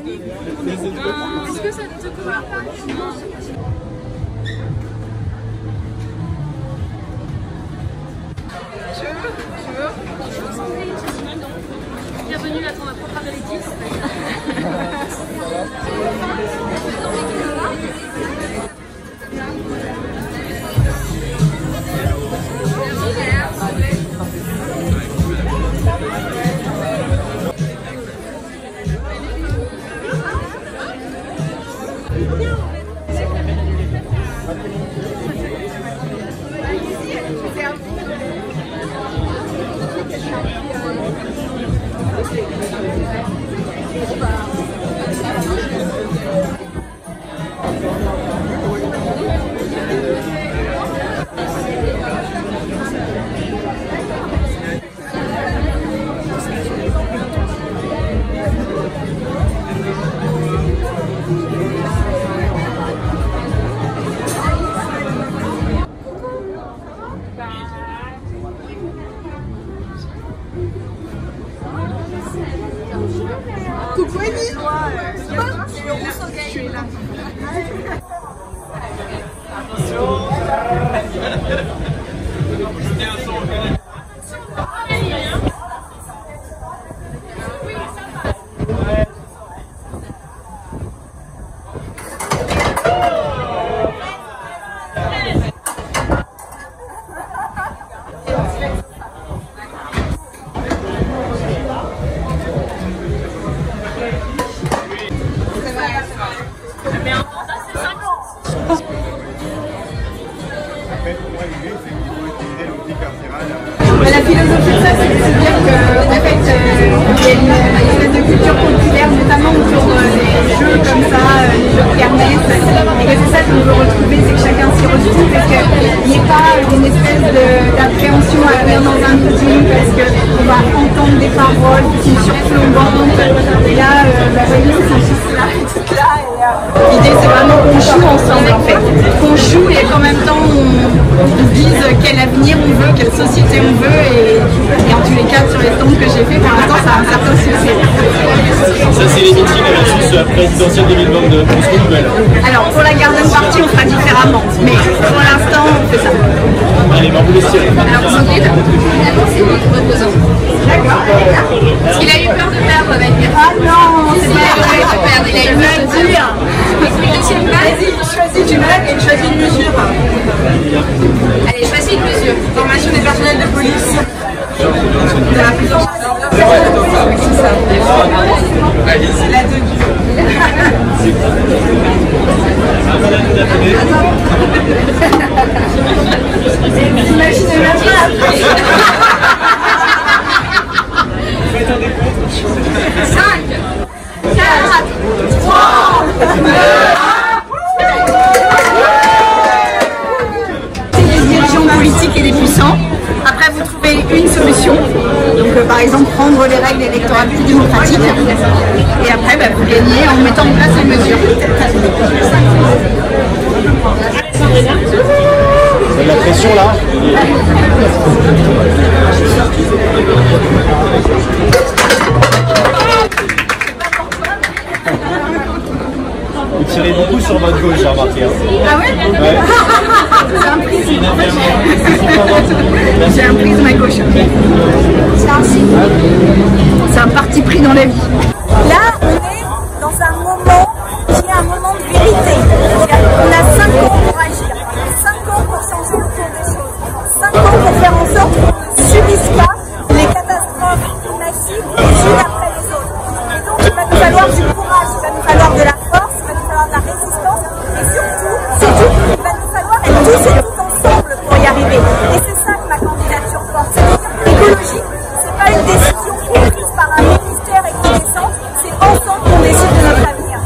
Est-ce que ça te convient pas? Tu veux? Bienvenue à ton propre apéritif. Coucou Amy. Je suis là. La philosophie de ça, c'est de se dire qu'en fait, il y a une espèce de culture populaire, notamment autour des jeux comme ça, les jeux de kermesse, et que c'est ça qu'on veut retrouver, c'est que chacun s'y retrouve, parce qu'il n'y ait pas une espèce d'appréhension à venir dans un meeting, parce qu'on va entendre des paroles qui sont surplombantes, et là, voyez, c'est juste là, tout là, et l'idée c'est vraiment qu'on joue ensemble en fait, qu'on joue et qu'en même temps on dise quel avenir on veut, quelle société on veut, et en tous les cas sur les stands que j'ai fait pour l'instant ça a un certain succès. Ça c'est les meetings versus présidentielle 2022, pour ce nouvelle. Alors pour la garden party on fera différemment, mais pour l'instant on fait ça. Allez, on vous laisse tirer. Alors pour Sandrine, finalement c'est reposant. D'accord. Parce qu'il a eu peur de perdre avec. Ah non, c'est pas vrai de perdre, il a eu peur de dire. Vas-y, choisis du mec et choisis une mesure. Allez, choisis une mesure. Formation des personnels de police. De la puissance. C'est la 2. Imaginez même pas après. 5, 4, 3, 2, des dirigeants politiques et des puissants. Après, vous trouvez une solution. Donc, par exemple, prendre les règles électorales plus démocratiques. Et après, vous gagnez en mettant en place les mesures. C'est de la pression là. Vous tirez beaucoup sur votre gauche, j'ai remarqué. Ah ouais, Ouais. C'est un prisme. En fait, j'ai un prisme à gauche. C'est un parti pris dans la vie. Là, on est dans un moment qui est un moment de vérité. On a 5 ans pour agir, 5 ans pour changer le cours des choses, 5 ans pour faire en sorte qu'on ne subisse pas les catastrophes climatiques les unes après les autres. Et donc, il va nous falloir du courage, il va nous falloir de la force, il va nous falloir de la résistance, et surtout, il va nous falloir être tous et toutes ensemble pour y arriver. Et c'est ça que ma candidature porte. C'est-à-dire que l'écologie, c'est pas une décision prise par un ministère et connaissance, c'est ensemble qu'on décide de notre avenir.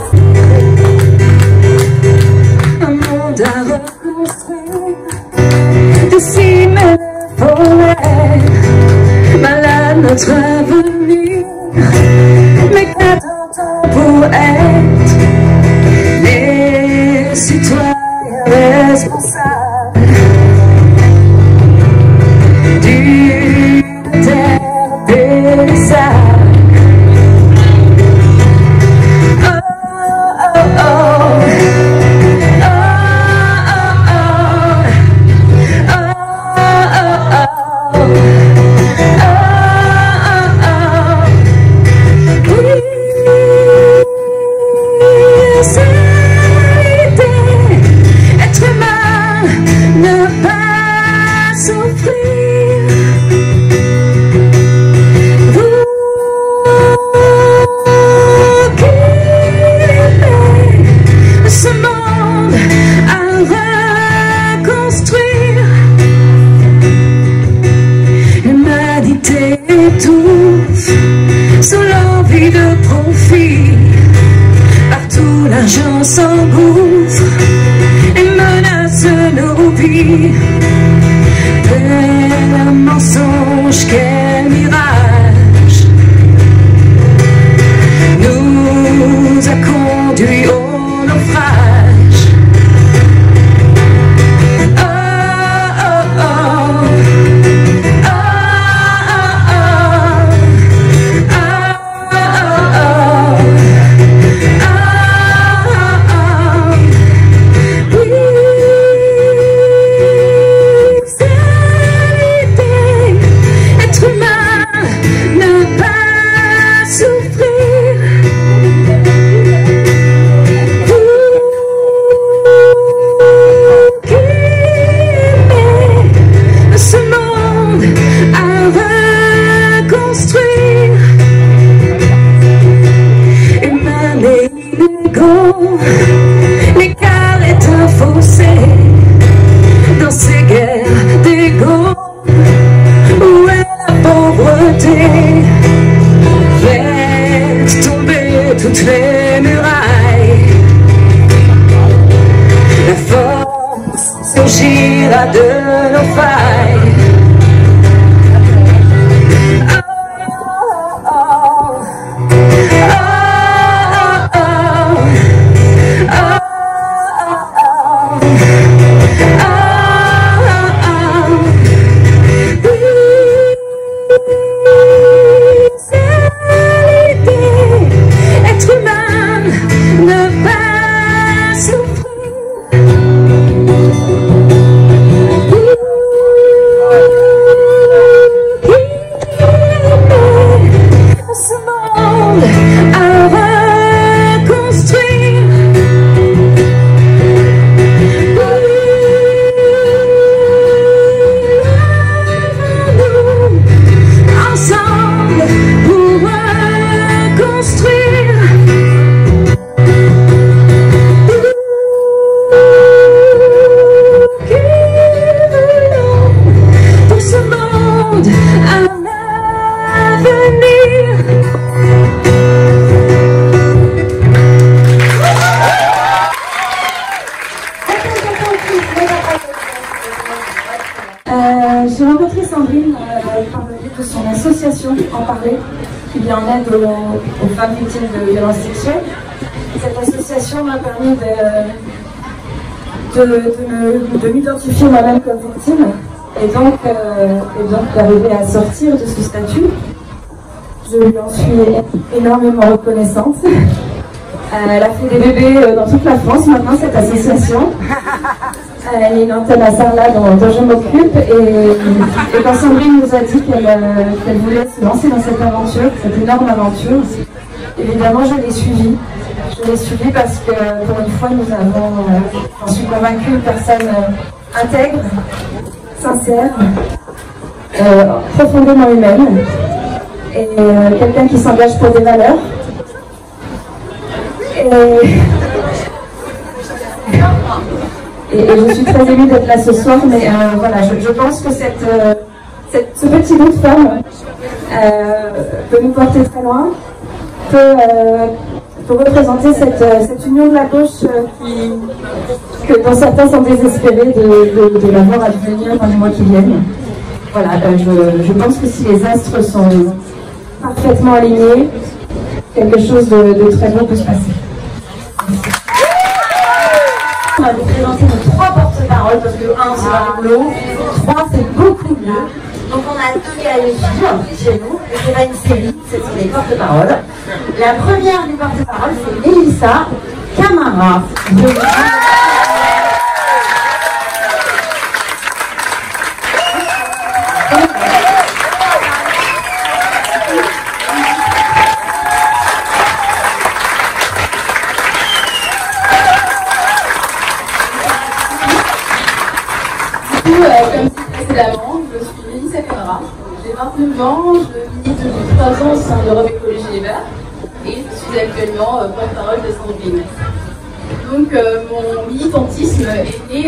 Un monde à reconstruire, de cimes et de forêts, malade notre avenir, mais qu'attend-on pour être les citoyens responsables d'une terre paysage? temps s'engouffre et menace nos vies. Tel mensonge, quel mirage nous a conduits au naufrage. Oh, oh, oh. L'écart est un fossé dans ces guerres d'ego. Où est la pauvreté? Faites tomber toutes les murailles. La force surgira de nos failles. J'ai rencontré Sandrine par le biais de son association En Parler, qui vient en aide aux femmes victimes de violences sexuelles. Cette association m'a permis de m'identifier moi-même comme victime et donc d'arriver à sortir de ce statut. Je lui en suis énormément reconnaissante. Elle a fait des bébés dans toute la France maintenant, cette association. Elle est une antenne à Sarlat dont je m'occupe et quand Sandrine nous a dit qu'elle voulait se lancer dans cette aventure, cette énorme aventure, évidemment je l'ai suivie. Je l'ai suivie parce que pour une fois nous avons, j'en suis convaincue, une personne intègre, sincère, profondément humaine et quelqu'un qui s'engage pour des valeurs. Et je suis très émue d'être là ce soir, mais voilà, je pense que ce petit bout de femme peut nous porter très loin, peut représenter cette union de la gauche dont certains sont désespérés de la voir advenir dans les mois qui viennent. Voilà, je pense que si les astres sont parfaitement alignés, quelque chose de très beau peut se passer. On va vous présenter nos 3 porte-paroles parce que 1 c'est pas rigolo, 3 c'est beaucoup mieux. Donc on a 2 vieilles filles chez nous, et c'est pas une série, ce sont les porte-paroles. La première du porte-parole c'est Mélissa Camara. Comme dit précédemment, je suis Mélissa Camara, j'ai 29 ans, je milite depuis 3 ans au sein d'Europe Écologie Les Verts et je suis actuellement porte-parole de Sandrine. Donc mon militantisme est né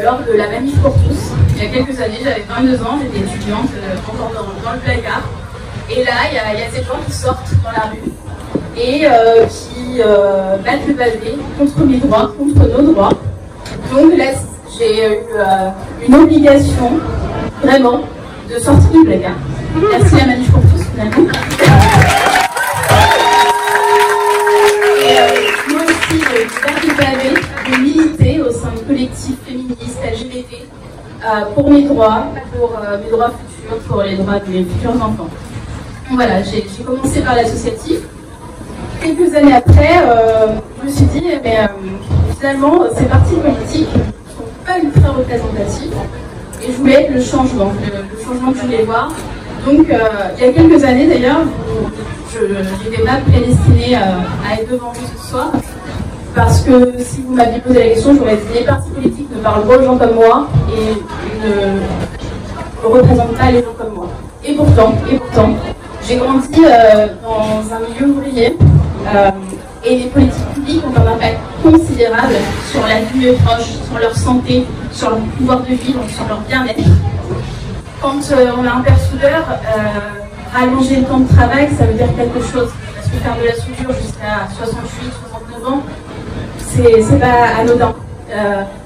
lors de la Manif pour tous. Il y a quelques années, j'avais 22 ans, j'étais étudiante encore dans le placard. Et là, il y a ces gens qui sortent dans la rue et qui qui battent le pavé contre mes droits, contre nos droits. Donc là, j'ai eu une obligation, vraiment, de sortir du placard. Merci la Manif pour tous, finalement. Et moi aussi, de battre le pavé, de militer au sein de collectifs féministes, LGBT, pour mes droits futurs, pour les droits de mes futurs enfants. Donc voilà, j'ai commencé par l'associatif. Quelques années après, je me suis dit, finalement, ces partis politiques ne sont pas ultra représentatifs et je voulais être le changement que je voulais voir. Donc, il y a quelques années d'ailleurs, je n'étais pas prédestinée à être devant vous ce soir parce que si vous m'aviez posé la question, j'aurais dit les partis politiques ne parlent pas aux gens comme moi et ne représentent pas les gens comme moi. Et pourtant, j'ai grandi dans un milieu ouvrier et les politiques publiques ont un impact considérable sur la vie de mes proches, sur leur santé, sur leur pouvoir de vivre, sur leur bien-être. Quand on a un père soudeur, rallonger le temps de travail, ça veut dire quelque chose. Parce que faire de la soudure jusqu'à 68, 69 ans, c'est pas anodin.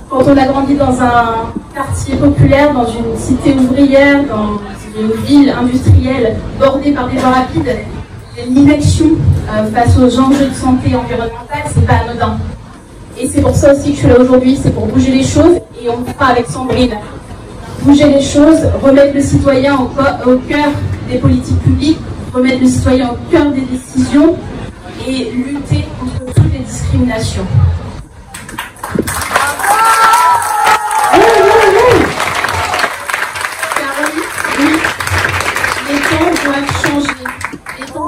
Quand on a grandi dans un quartier populaire, dans une cité ouvrière, dans une ville industrielle bordée par des voies rapides, l'inaction face aux enjeux de santé environnementale, c'est pas anodin. Et c'est pour ça aussi que je suis là aujourd'hui, c'est pour bouger les choses, et on le fera avec Sandrine. Bouger les choses, remettre le citoyen au cœur des politiques publiques, remettre le citoyen au cœur des décisions, et lutter contre toutes les discriminations.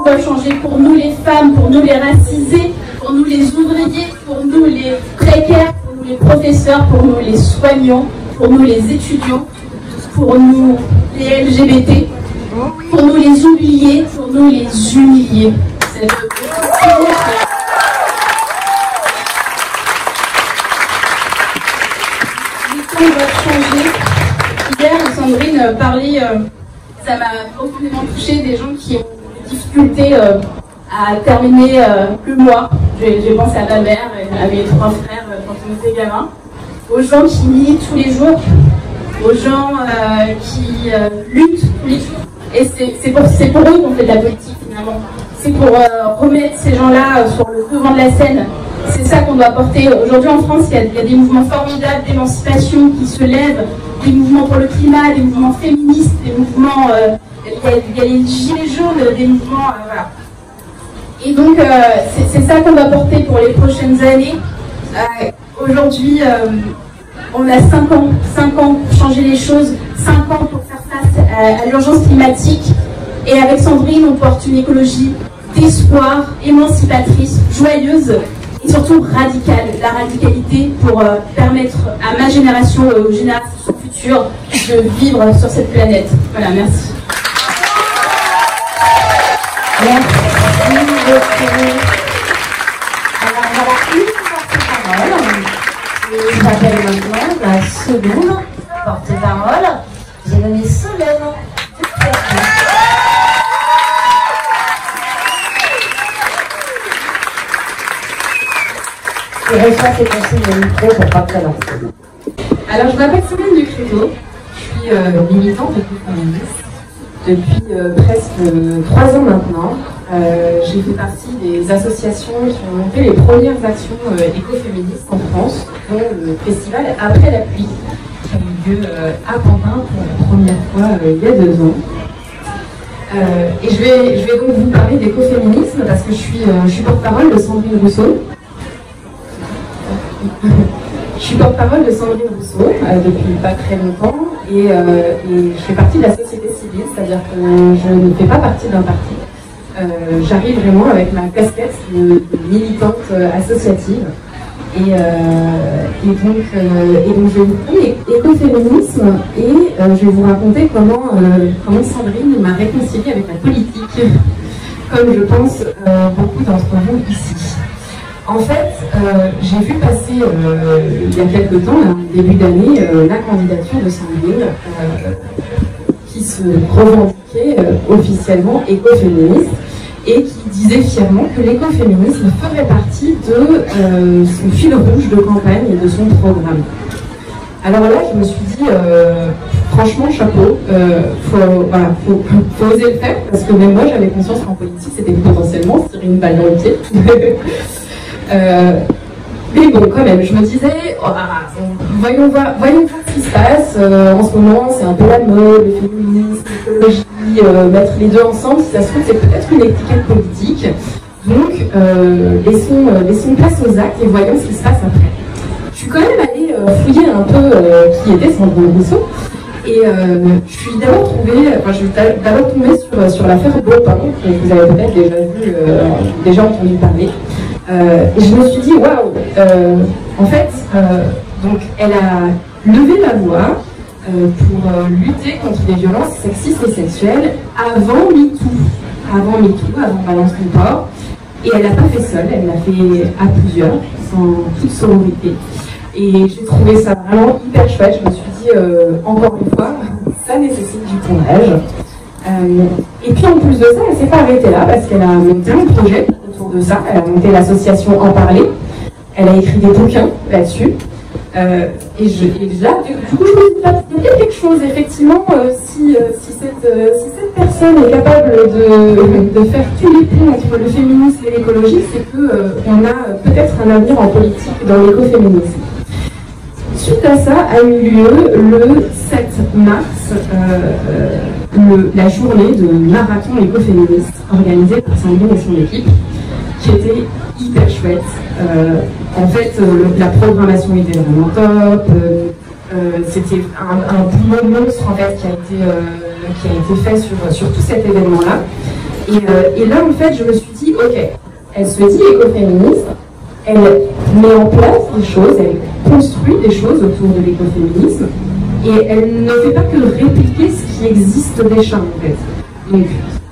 Doivent changer pour nous les femmes, pour nous les racisés, pour nous les ouvriers, pour nous les précaires, pour nous les professeurs, pour nous les soignants, pour nous les étudiants, pour nous les LGBT, pour nous les oubliés, pour nous les humiliés. Les temps doivent changer. Hier, Sandrine parlait, ça m'a profondément touché, des gens qui ont difficulté à terminer le mois. J'ai pensé à ma mère et à mes 3 frères quand on était gamins, aux gens qui militent tous les jours, aux gens qui luttent tous les jours. Et c'est pour eux qu'on fait de la politique finalement. C'est pour remettre ces gens-là sur le devant de la scène. C'est ça qu'on doit porter. Aujourd'hui en France, il y a des mouvements formidables d'émancipation qui se lèvent, des mouvements pour le climat, des mouvements féministes, des mouvements... il y a les gilets jaunes, des mouvements, voilà. Et donc, c'est ça qu'on va porter pour les prochaines années. Aujourd'hui, on a 5 ans pour changer les choses, 5 ans pour faire face à l'urgence climatique. Et avec Sandrine, on porte une écologie d'espoir, émancipatrice, joyeuse et surtout radicale. La radicalité pour permettre à ma génération, aux générations futures, de vivre sur cette planète. Voilà, merci. Merci beaucoup. Alors voilà une porte-parole. Je m'appelle maintenant la seconde porte-parole. J'ai nommé Solène. Et reçois ses conseils de micro pour pas te lancer. Alors je m'appelle Solène Ducréto. Je suis militante écoféministe depuis presque 3 ans maintenant. J'ai fait partie des associations qui ont monté les premières actions écoféministes en France, dont le festival Après la pluie, qui a eu lieu à Pantin pour la première fois il y a 2 ans. Et je vais donc vous parler d'écoféminisme parce que je suis porte-parole de Sandrine Rousseau. Je suis porte-parole de Sandrine Rousseau depuis pas très longtemps et je fais partie de la société civile, c'est-à-dire que je ne fais pas partie d'un parti. J'arrive vraiment avec ma casquette de militante associative et donc je vais vous parler d'écoféminisme et je vais vous raconter comment Sandrine m'a réconciliée avec la politique, comme je pense beaucoup d'entre vous ici. En fait, j'ai vu passer il y a quelques temps, début d'année, la candidature de Sandrine qui se revendiquait officiellement écoféministe et qui disait fièrement que l'écoféminisme ferait partie de son fil rouge de campagne et de son programme. Alors là, je me suis dit, franchement, chapeau, faut oser le faire, parce que même moi, j'avais conscience qu'en politique, c'était potentiellement se tirer une balle dans le pied. Mais bon, quand même, je me disais, voyons voir ce qui se passe. En ce moment, c'est un peu la mode, le féminisme, l'écologie, mettre les deux ensemble, si ça se trouve, c'est peut-être une étiquette politique. Donc, laissons place aux actes et voyons ce qui se passe après. Je suis quand même allée fouiller un peu qui était Sandrine Rousseau. Et je suis d'abord tombée sur l'affaire Beaupin, que vous avez peut-être déjà entendu parler. Et je me suis dit, waouh, en fait, donc elle a levé la voix pour lutter contre les violences sexistes et sexuelles avant MeToo, avant Balance ton port. Et elle l'a pas fait seule, elle l'a fait à plusieurs, sans toute sororité. Et j'ai trouvé ça vraiment hyper chouette. Je me suis dit, encore une fois, ça nécessite du courage. Et puis en plus de ça, elle ne s'est pas arrêtée là, parce qu'elle a monté un projet autour de ça. Elle a monté l'association En Parler. Elle a écrit des bouquins là-dessus. Et là, du coup, je me dis, il y a quelque chose, effectivement, si cette personne est capable de faire tous les ponts entre le féminisme et l'écologie, c'est qu'on a peut-être un avenir en politique dans l'écoféminisme. Suite à ça, a eu lieu le 7 mars, la journée de marathon écoféministe organisée par Sandrine et son équipe, qui était hyper chouette. En fait, la programmation était vraiment top. C'était un boulot monstre en fait, qui a été fait sur tout cet événement-là. Et là, en fait, je me suis dit, ok, elle se dit écoféministe, elle met en place des choses, elle construit des choses autour de l'écoféminisme, et elle ne fait pas que répliquer ce qui existe déjà, en fait. Donc,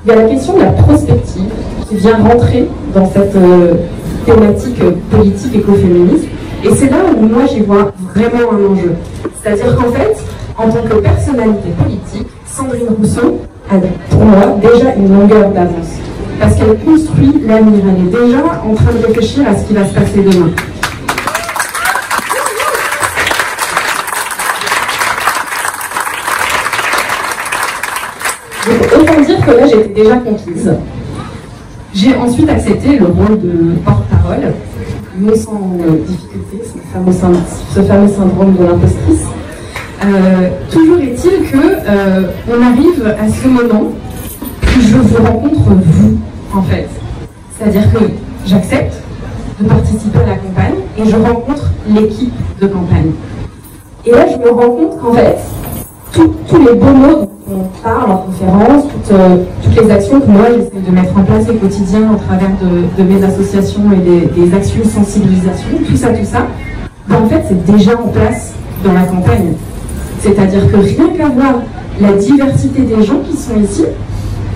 il y a la question de la prospective qui vient rentrer dans cette thématique politique écoféministe, et c'est là où moi j'y vois vraiment un enjeu. C'est-à-dire qu'en fait, en tant que personnalité politique, Sandrine Rousseau a pour moi déjà une longueur d'avance. Parce qu'elle construit l'avenir, elle est déjà en train de réfléchir à ce qui va se passer demain. Donc autant dire que là j'étais déjà conquise. J'ai ensuite accepté le rôle de porte-parole, non sans difficulté, ce fameux syndrome de l'impostrice. Toujours est-il qu'on arrive à ce moment où je vous rencontre vous, en fait. C'est-à-dire que j'accepte de participer à la campagne et je rencontre l'équipe de campagne. Et là, je me rends compte qu'en fait, tous les beaux mots dont on parle en conférence, toutes les actions que moi j'essaie de mettre en place au quotidien au travers de mes associations et des actions de sensibilisation, tout ça, ben en fait c'est déjà en place dans la campagne. C'est-à-dire que rien qu'à voir la diversité des gens qui sont ici,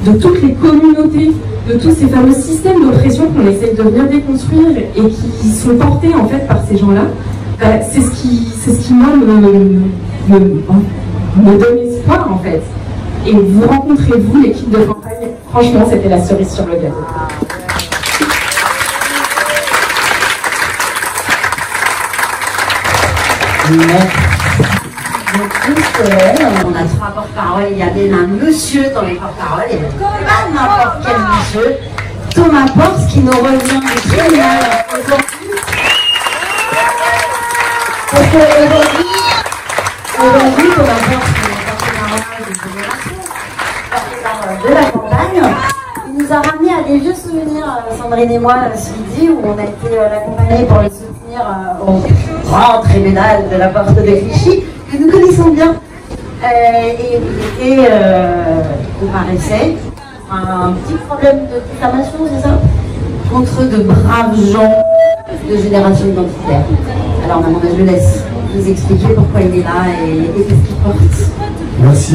de toutes les communautés, de tous ces fameux systèmes d'oppression qu'on essaie de venir déconstruire et qui sont portés en fait par ces gens-là, c'est ce qui moi me donne espoir en fait. Et vous rencontrez vous, l'équipe de campagne, franchement c'était la cerise sur le gâteau. On a 3 porte-paroles, il y a bien un monsieur dans les porte-paroles, et pas n'importe quel monsieur, Thomas Porce qui nous revient du tribunal aujourd'hui. Parce qu'aujourd'hui, Thomas Porce, qui est porte-parole de Génération, porte-parole de la campagne, il nous a ramené à des vieux souvenirs, Sandrine et moi, ce midi, où on a été l'accompagner pour les soutenir au grand tribunal de la Porte de Clichy, que nous connaissons bien. Et comparaissait un petit problème de diffamation, c'est ça, contre de braves gens de génération identitaire. Alors maintenant je le laisse nous expliquer pourquoi il est là et qu'est-ce qu'il porte. Merci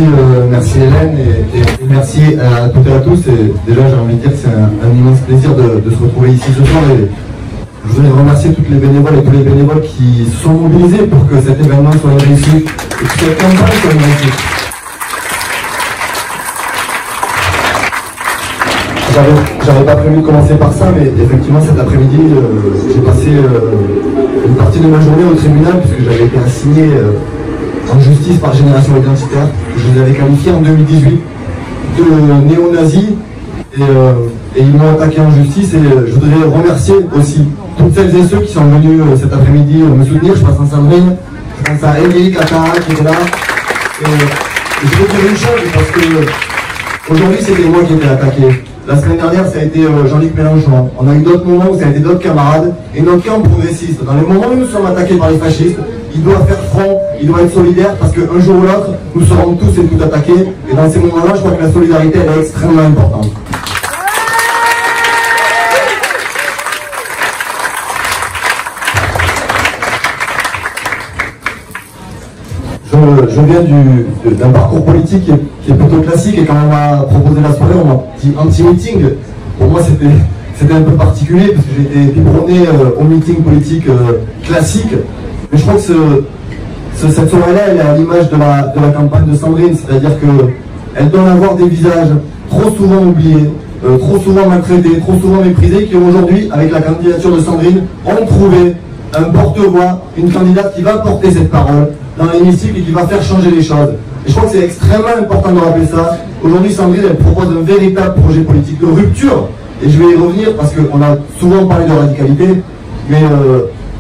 Hélène et merci à toutes et à tous. Et déjà j'ai envie de dire que c'est un immense plaisir de se retrouver ici ce soir. Et je voudrais remercier toutes les bénévoles et tous les bénévoles qui se sont mobilisés pour que cet événement soit une réussite et que cette campagne soit une réussite. j'avais pas prévu de commencer par ça, mais effectivement cet après-midi, j'ai passé une partie de ma journée au tribunal puisque j'avais été assigné en justice par Génération Identitaire. Je les avais qualifiés en 2018 de néo-nazis et ils m'ont attaqué en justice et je voudrais remercier aussi toutes celles et ceux qui sont venus cet après-midi me soutenir. Je pense à Sandrine, je pense à Eric, à Tara qui est là. Et je veux dire une chose parce que aujourd'hui c'était moi qui étais attaqué. La semaine dernière ça a été Jean-Luc Mélenchon. On a eu d'autres moments où ça a été d'autres camarades et notre camp progressiste. Dans les moments où nous sommes attaqués par les fascistes, il doit faire front, il doit être solidaire parce qu'un jour ou l'autre, nous serons tous et toutes attaqués. Et dans ces moments-là, je crois que la solidarité elle est extrêmement importante. Je viens d'un parcours politique qui est plutôt classique et quand on m'a proposé la soirée, on m'a dit anti-meeting. Pour moi, c'était un peu particulier parce que j'ai été biberonné au meeting politique classique. Mais je crois que cette soirée-là, elle est à l'image de la campagne de Sandrine, c'est-à-dire qu'elle donne à voir des visages trop souvent oubliés, trop souvent maltraités, trop souvent méprisés, qui aujourd'hui, avec la candidature de Sandrine, ont trouvé un porte-voix, une candidate qui va porter cette parole dans l'hémicycle et qui va faire changer les choses. Et je crois que c'est extrêmement important de rappeler ça. Aujourd'hui, Sandrine, elle propose un véritable projet politique de rupture. Et je vais y revenir parce qu'on a souvent parlé de radicalité, mais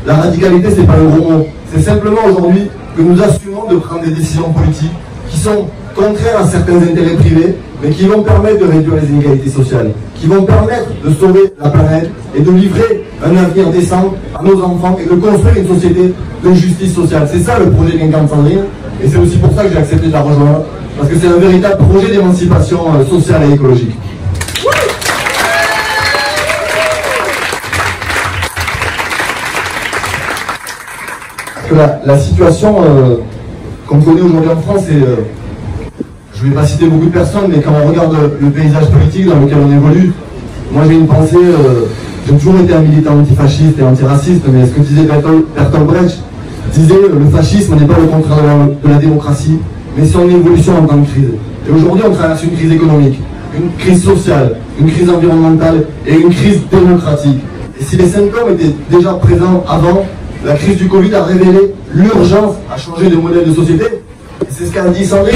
la radicalité, c'est pas le gros mot. C'est simplement aujourd'hui que nous assumons de prendre des décisions politiques qui sont contraires à certains intérêts privés, mais qui vont permettre de réduire les inégalités sociales, qui vont permettre de sauver la planète et de livrer un avenir décent à nos enfants et de construire une société de justice sociale. C'est ça le projet Quinquante Sandrine, et c'est aussi pour ça que j'ai accepté de la rejoindre, parce que c'est un véritable projet d'émancipation sociale et écologique. La situation qu'on connaît aujourd'hui en France, et je ne vais pas citer beaucoup de personnes, mais quand on regarde le paysage politique dans lequel on évolue, moi j'ai une pensée, j'ai toujours été un militant antifasciste et antiraciste, mais ce que disait Bertolt Brecht disait, le fascisme n'est pas le contraire de la démocratie, mais son évolution en tant que crise. Et aujourd'hui on traverse une crise économique, une crise sociale, une crise environnementale et une crise démocratique. Et si les symptômes étaient déjà présents avant, la crise du Covid a révélé l'urgence à changer de modèle de société. Et c'est ce qu'a dit Sandrine.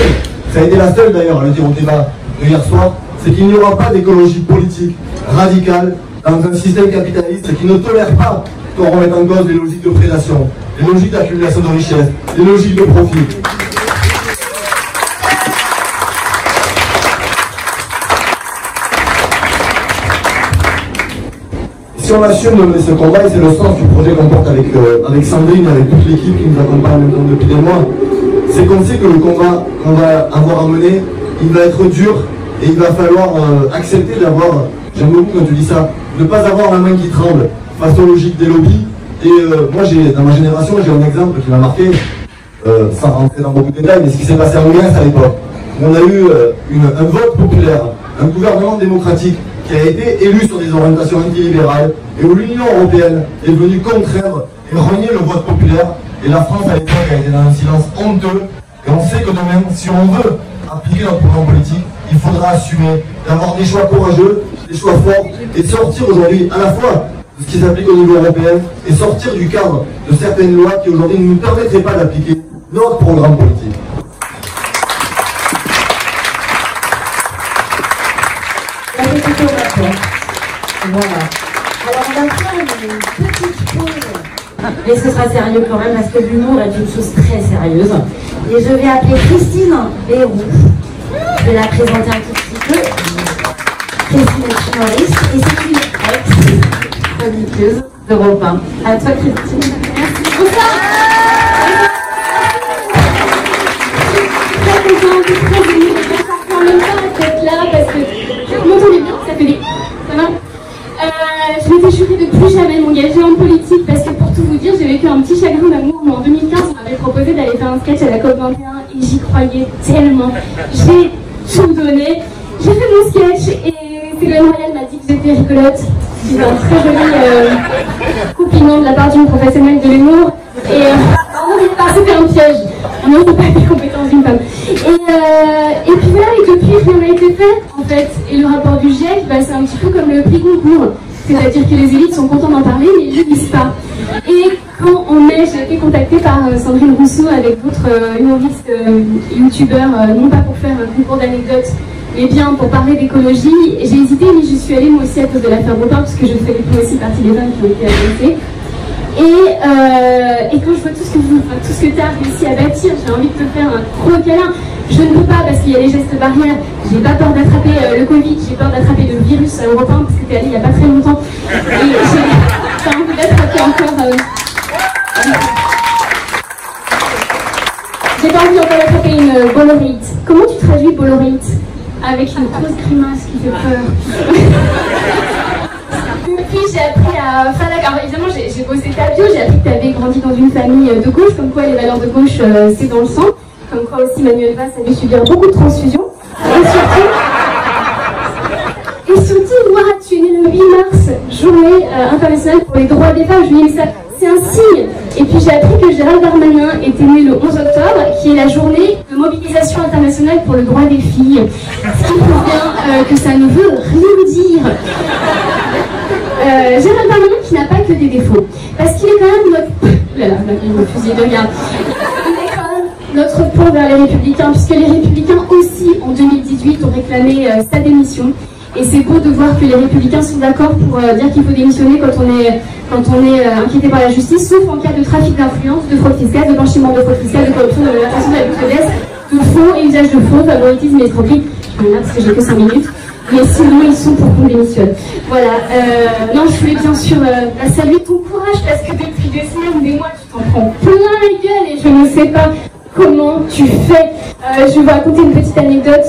Ça a été la seule d'ailleurs à le dire au débat de hier soir. C'est qu'il n'y aura pas d'écologie politique radicale dans un système capitaliste qui ne tolère pas qu'on remette en cause les logiques de prédation, les logiques d'accumulation de richesses, les logiques de profit. Si on assume de mener ce combat, et c'est le sens du projet qu'on porte avec Sandrine, avec toute l'équipe qui nous accompagne maintenant depuis des mois, c'est qu'on sait que le combat qu'on va avoir à mener, il va être dur et il va falloir accepter d'avoir, j'aime beaucoup quand tu dis ça, ne pas avoir la main qui tremble face aux logiques des lobbies. Et moi, dans ma génération, j'ai un exemple qui m'a marqué, sans rentrer dans beaucoup de détails, mais ce qui s'est passé à Ouiens à l'époque. On a eu un vote populaire, un gouvernement démocratique qui a été élu sur des orientations antilibérales et où l'Union européenne est venue contraindre et renier le vote populaire. Et la France à l'époque a été dans un silence honteux. Et on sait que demain, si on veut appliquer notre programme politique, il faudra assumer d'avoir des choix courageux, des choix forts et de sortir aujourd'hui à la fois de ce qui s'applique au niveau européen et sortir du cadre de certaines lois qui aujourd'hui ne nous permettraient pas d'appliquer notre programme politique. Voilà. Alors on va faire une petite pause, mais ce sera sérieux quand même parce que l'humour est une chose très sérieuse. Et je vais appeler Christine Béroux. Je vais la présenter un tout petit peu. Christine est humoriste et c'est une ex-chroniqueuse d'Europe 1. À toi Christine. Merci. Bonsoir. Très contente, très émue. En même temps d'être là parce que vous m'entendez bien, ça fait bien. Ça va? Je m'étais jurée de plus jamais m'engager en politique parce que pour tout vous dire, j'ai vécu un petit chagrin d'amour où en 2015 on m'avait proposé d'aller faire un sketch à la COP21 et j'y croyais tellement. J'ai tout donné, j'ai fait mon sketch et Ségolène Royal m'a dit que j'étais rigolote. C'est un très joli compliment de la part d'une professionnelle de l'humour et c'était un piège. Non, c'est pas des compétences d'une femme. Et puis voilà, et depuis rien n'a été fait en fait. Et le rapport du du GIEC, bah, c'est un petit peu comme le prix Goncourt. C'est-à-dire que les élites sont contents d'en parler, mais ils ne le disent pas. Et quand en mai, j'ai été contactée par Sandrine Rousseau avec d'autres humoristes, youtubeurs, non pas pour faire un concours d'anecdotes, mais bien pour parler d'écologie, j'ai hésité, mais j'y suis allée moi aussi à cause de l'affaire Bopin, puisque je fais aussi partie des femmes qui ont été agressées. Et quand je vois tout ce que tu as réussi à bâtir, j'ai envie de te faire un gros câlin. Je ne peux pas parce qu'il y a les gestes barrières. J'ai pas peur d'attraper le Covid, j'ai peur d'attraper le virus européen parce que tu es allé il n'y a pas très longtemps. Et j'ai envie d'attraper encore. J'ai pas envie encore d'attraper une bolorite. Comment tu traduis bolorite? Avec une grosse grimace qui fait peur. Puis j'ai appris à faire la... Alors évidemment j'ai bossé ta bio, j'ai appris que tu avais grandi dans une famille de gauche, comme quoi les valeurs de gauche c'est dans le sang, comme quoi aussi Manuel Valls a dû subir beaucoup de transfusions. Et surtout, moi tu es né le 8 mars, journée internationale pour les droits des femmes, je me dis mais ça c'est un signe. Et puis j'ai appris que Gérald Darmanin était né le 11 octobre, qui est la journée de mobilisation internationale pour le droit des filles. Ce qui prouve bien que ça ne veut rien dire. Gérald Darmanin qui n'a pas que des défauts, parce qu'il est quand même notre... Là, mon fusil de garde. Il est quand même notre pont vers les Républicains, puisque les Républicains aussi, en 2018, ont réclamé sa démission. Et c'est beau de voir que les Républicains sont d'accord pour dire qu'il faut démissionner quand on est inquiété par la justice, sauf en cas de trafic d'influence, de fraude fiscale, de blanchiment de fraude fiscale, de corruption, de malversation, d'abus de faiblesse, de faux et usage de faux, favoritisme et escroquerie. Je me regarde parce que j'ai que 5 minutes. Mais sinon, ils sont pour qu'on démissionne. Voilà. Non, je voulais bien sûr saluer ton courage parce que depuis des semaines, des mois, tu t'en prends plein la gueule et je ne sais pas comment tu fais. Je vais vous raconter une petite anecdote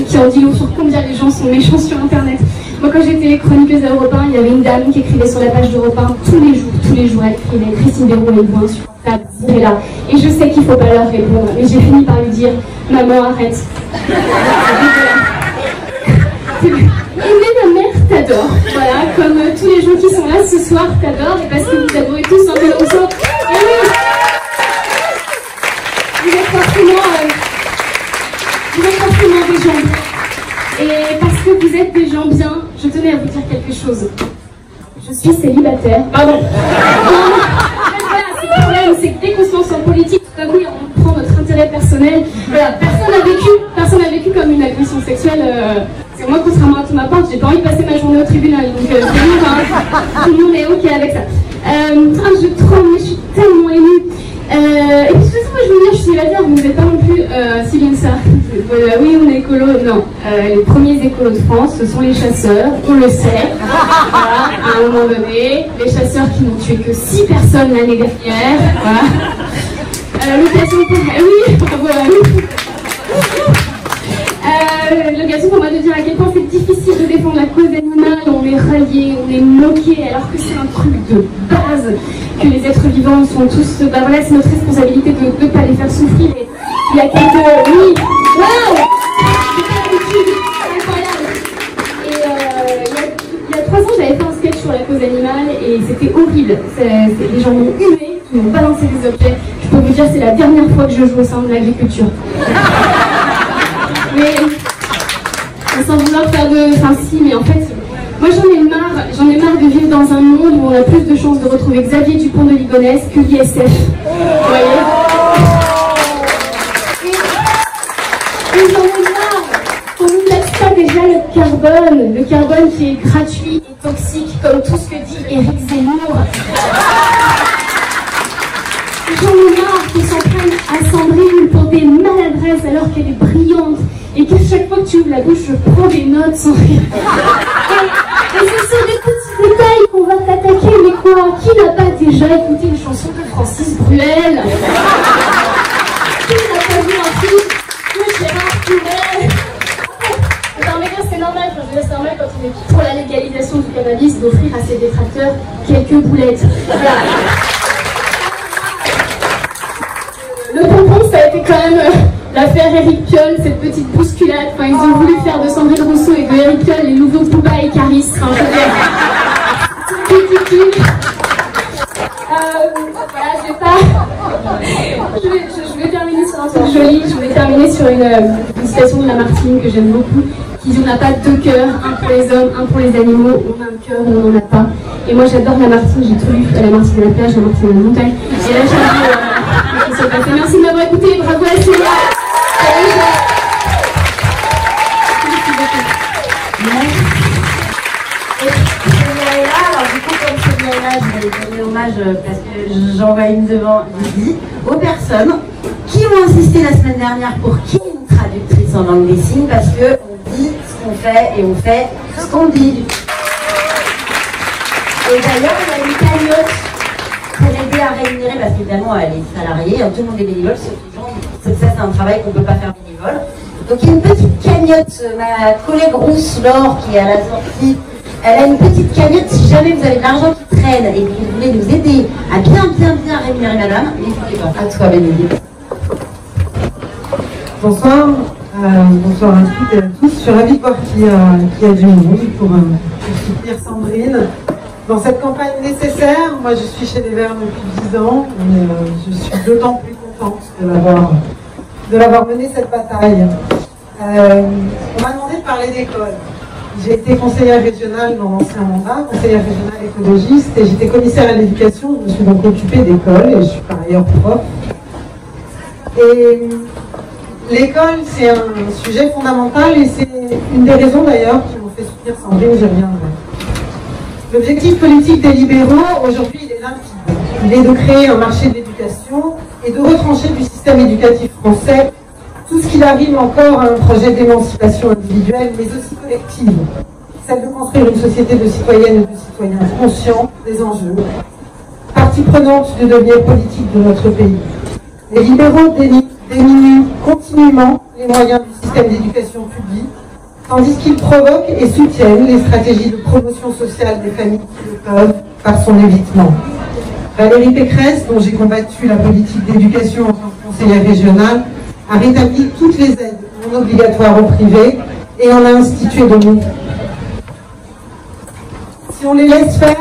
qui en dit long sur combien les gens sont méchants sur Internet. Moi, quand j'étais chroniqueuse à Europe 1, il y avait une dame qui écrivait sur la page d'Europe 1 tous les jours, elle écrivait Christine Béraud est vous insupportable, là. Et je sais qu'il ne faut pas leur répondre, mais j'ai fini par lui dire maman, arrête. Aimez ma mère t'adore, voilà, comme tous les gens qui sont là ce soir t'adorent, et parce que vous adorez tous un peu Rousseau. Et oui, vous êtes forcément des gens bien. Et parce que vous êtes des gens bien, je tenais à vous dire quelque chose. Je suis célibataire. Pardon. Voilà, c'est le problème, c'est que dès qu'on se lance en politique, tout à coup, on prend notre intérêt personnel. Voilà, personne n'a vécu comme une agression sexuelle. C'est moi, contrairement à Thomas Porte, j'ai pas envie de passer ma journée au tribunal, donc tout le monde est ok avec ça. Je tremble, mais je suis tellement émue. Et puis de toute façon, moi je veux dire, je suis célibataire, vous n'êtes pas non plus si bien que ça. Oui, on est écolo, non. Les premiers écolos de France, ce sont les chasseurs, on le sait. Voilà, à un moment donné, les chasseurs qui n'ont tué que 6 personnes l'année dernière. Voilà. L'occasion pour... Oui, bravo. L'occasion pour moi de dire à quel point c'est difficile de défendre la cause animale, on est rallié, on est moqué, alors que c'est un truc de base, que les êtres vivants sont tous... Bah voilà, c'est notre responsabilité de ne pas les faire souffrir. Et il y a quelques... Oui, waouh, c'est incroyable. Et il y a 3 ans, j'avais fait un sketch sur la cause animale et c'était horrible. Les gens m'ont hué, ils m'ont balancé des objets. Je peux vous dire, c'est la dernière fois que je joue au sein de l'agriculture. Mais sans vouloir faire de... Enfin si, mais en fait, moi j'en ai marre de vivre dans un monde où on a plus de chances de retrouver Xavier Dupont de Ligonnès que l'ISF. Vous voyez? Et j'en ai marre qu'on nous laisse pas déjà le carbone qui est gratuit et toxique, comme tout ce que dit Éric Zemmour. J'en ai marre qu'ils s'en prennent à Sandrine pour des maladresses alors qu'elle est brillante et qu'à chaque fois que tu ouvres la bouche, je prends des notes sans rire. Et c'est sur des petits détails qu'on va t'attaquer, mais quoi? Qui n'a pas déjà écouté une chanson de Francis Bruel? Qui n'a pas vu un film de Gérard Pinet? Non mais là c'est normal, c'est normal quand on est pour la légalisation du cannabis d'offrir à ses détracteurs quelques boulettes. Voilà. Le pompon, ça a été quand même l'affaire Éric Piolle, cette petite bousculade. Enfin, ils ont voulu faire de Sandrine Rousseau et de Éric Piolle les nouveaux Booba et Caris. Enfin, c'est ridicule. Voilà, je vais terminer sur un truc joli. Je vais terminer sur une citation de Lamartine que j'aime beaucoup, qui dit on n'a pas deux cœurs, un pour les hommes, un pour les animaux, on a un cœur, on n'en a pas. Et moi j'adore Lamartine, j'ai tout lu, Lamartine à la plage, Lamartine à la montagne. Et là j'ai vu ce qui s'est passé. Merci de m'avoir écouté, bravo à Célia. Alors du coup, comme Célia est là, je vais lui donner hommage parce que j'envoie une demande aux personnes qui ont insisté la semaine dernière pour qu'il y ait une traductrice en langue des signes, parce qu'on dit ce qu'on fait et on fait ce qu'on dit. Et d'ailleurs, il y a une cagnotte pour aider à rémunérer, parce qu'évidemment, elle est salariée, tout le monde est bénévole, sauf les gens, ça c'est un travail qu'on ne peut pas faire bénévole. Donc il y a une petite cagnotte, ma collègue rousse Laure qui est à la sortie, elle a une petite cagnotte. Si jamais vous avez de l'argent qui traîne et que vous voulez nous aider à bien rémunérer madame, n'hésitez pas. À toi Bénédicte. Bonsoir, bonsoir à toutes et à tous. Je suis ravie de voir qu'il y a du monde pour soutenir Sandrine dans cette campagne nécessaire. Moi je suis chez les Verts depuis 10 ans et je suis d'autant plus contente de l'avoir menée cette bataille. On m'a demandé de parler d'école. J'ai été conseillère régionale dans l'ancien mandat, conseillère régionale écologiste, et j'étais commissaire à l'éducation. Je me suis donc occupée d'école et je suis par ailleurs prof. Et l'école, c'est un sujet fondamental et c'est une des raisons d'ailleurs qui m'ont fait soutenir Sandrine, j'y reviendrai. L'objectif politique des libéraux, aujourd'hui, il est limpide. Il est de créer un marché de l'éducation et de retrancher du système éducatif français tout ce qui arrive encore à un projet d'émancipation individuelle, mais aussi collective. Celle de construire une société de citoyennes et de citoyens conscients des enjeux, partie prenante du devenir politique de notre pays. Les libéraux diminuent continuellement les moyens du système d'éducation publique, tandis qu'ils provoquent et soutiennent les stratégies de promotion sociale des familles qui le peuvent par son évitement. Valérie Pécresse, dont j'ai combattu la politique d'éducation en tant que conseillère régionale, a rétabli toutes les aides non obligatoires au privé et en a institué de nouveau. Si on les laisse faire,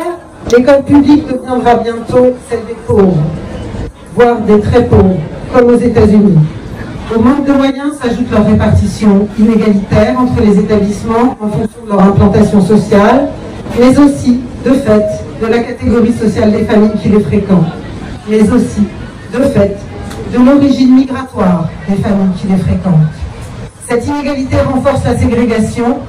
l'école publique deviendra bientôt celle des pauvres, voire des très pauvres, comme aux États-Unis. Au manque de moyens s'ajoute leur répartition inégalitaire entre les établissements en fonction de leur implantation sociale, mais aussi, de fait, de la catégorie sociale des familles qui les fréquentent, mais aussi, de fait, de l'origine migratoire des familles qui les fréquentent. Cette inégalité renforce la ségrégation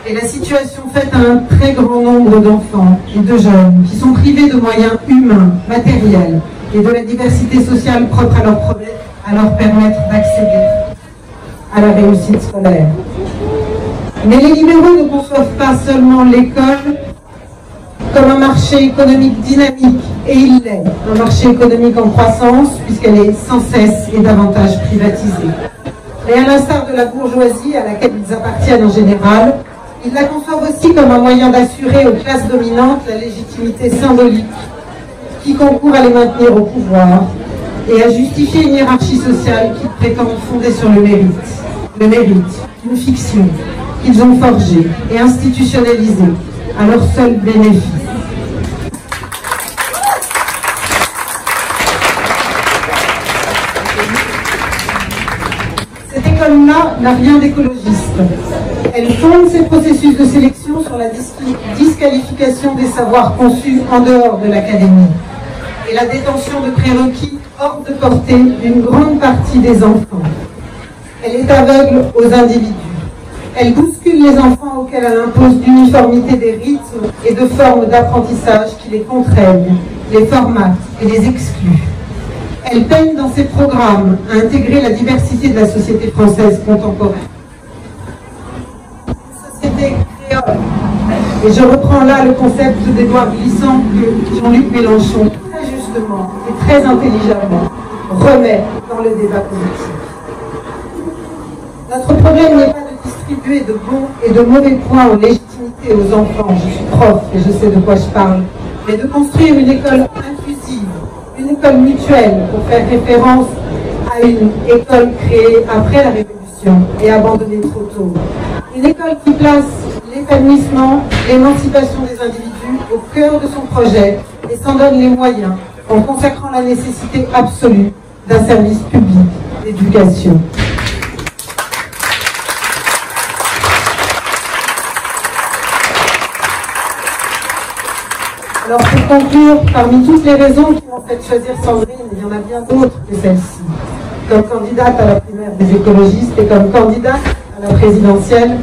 et la situation faite à un très grand nombre d'enfants et de jeunes qui sont privés de moyens humains, matériels et de la diversité sociale propre à leur permettre d'accéder à la réussite scolaire. Mais les libéraux ne conçoivent pas seulement l'école comme un marché économique dynamique, et il l'est, un marché économique en croissance, puisqu'elle est sans cesse et davantage privatisée. Et à l'instar de la bourgeoisie à laquelle ils appartiennent en général, ils la conçoivent aussi comme un moyen d'assurer aux classes dominantes la légitimité symbolique qui concourt à les maintenir au pouvoir et à justifier une hiérarchie sociale qu'ils prétendent fondée sur le mérite. Le mérite, une fiction qu'ils ont forgée et institutionnalisée à leur seul bénéfice. Cette école-là n'a rien d'écologiste. Elle fonde ses processus de sélection sur la disqualification des savoirs conçus en dehors de l'académie et la détention de prérequis hors de portée d'une grande partie des enfants. Elle est aveugle aux individus. Elle bouscule les enfants auxquels elle impose l'uniformité des rythmes et de formes d'apprentissage qui les contraignent, les formatent et les excluent. Elle peine dans ses programmes à intégrer la diversité de la société française contemporaine. Une société créole. Et je reprends là le concept d'Édouard Glissant que Jean-Luc Mélenchon, très justement et très intelligemment, remet dans le débat politique. Notre problème n'est pas de distribuer de bons et de mauvais points en légitimité aux enfants, je suis prof et je sais de quoi je parle, mais de construire une école inclusive, une école mutuelle, pour faire référence à une école créée après la Révolution et abandonnée trop tôt. Une école qui place l'épanouissement, l'émancipation des individus au cœur de son projet et s'en donne les moyens en consacrant la nécessité absolue d'un service public d'éducation. Alors pour conclure, parmi toutes les raisons qui m'ont fait choisir Sandrine, il y en a bien d'autres que celle-ci. Comme candidate à la primaire des écologistes et comme candidate à la présidentielle,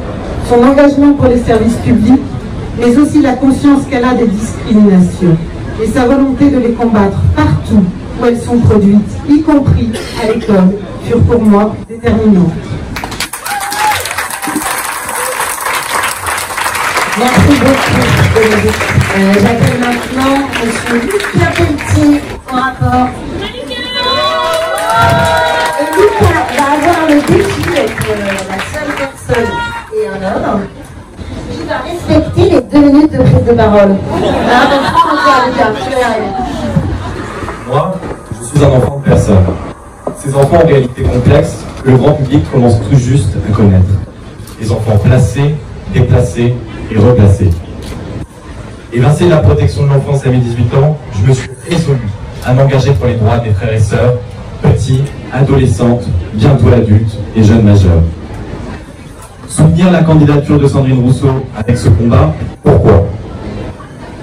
son engagement pour les services publics, mais aussi la conscience qu'elle a des discriminations et sa volonté de les combattre partout où elles sont produites, y compris à l'école, furent pour moi déterminantes. Merci beaucoup. J'appelle maintenant M. Lucas Pelletier au rapport. Et Lucas va avoir le défi d'être la seule personne et un homme qui va respecter les 2 minutes de prise de parole. Alors, donc, encore, Lucas, tu vas y arriver. Moi, je suis un enfant de personne. Ces enfants en réalité complexes que le grand public commence tout juste à connaître. Les enfants placés, déplacés et replacés. Évincé de la protection de l'enfance à mes 18 ans, je me suis résolu à m'engager pour les droits des frères et sœurs, petits, adolescentes, bientôt adultes et jeunes majeurs. Soutenir la candidature de Sandrine Rousseau avec ce combat, pourquoi?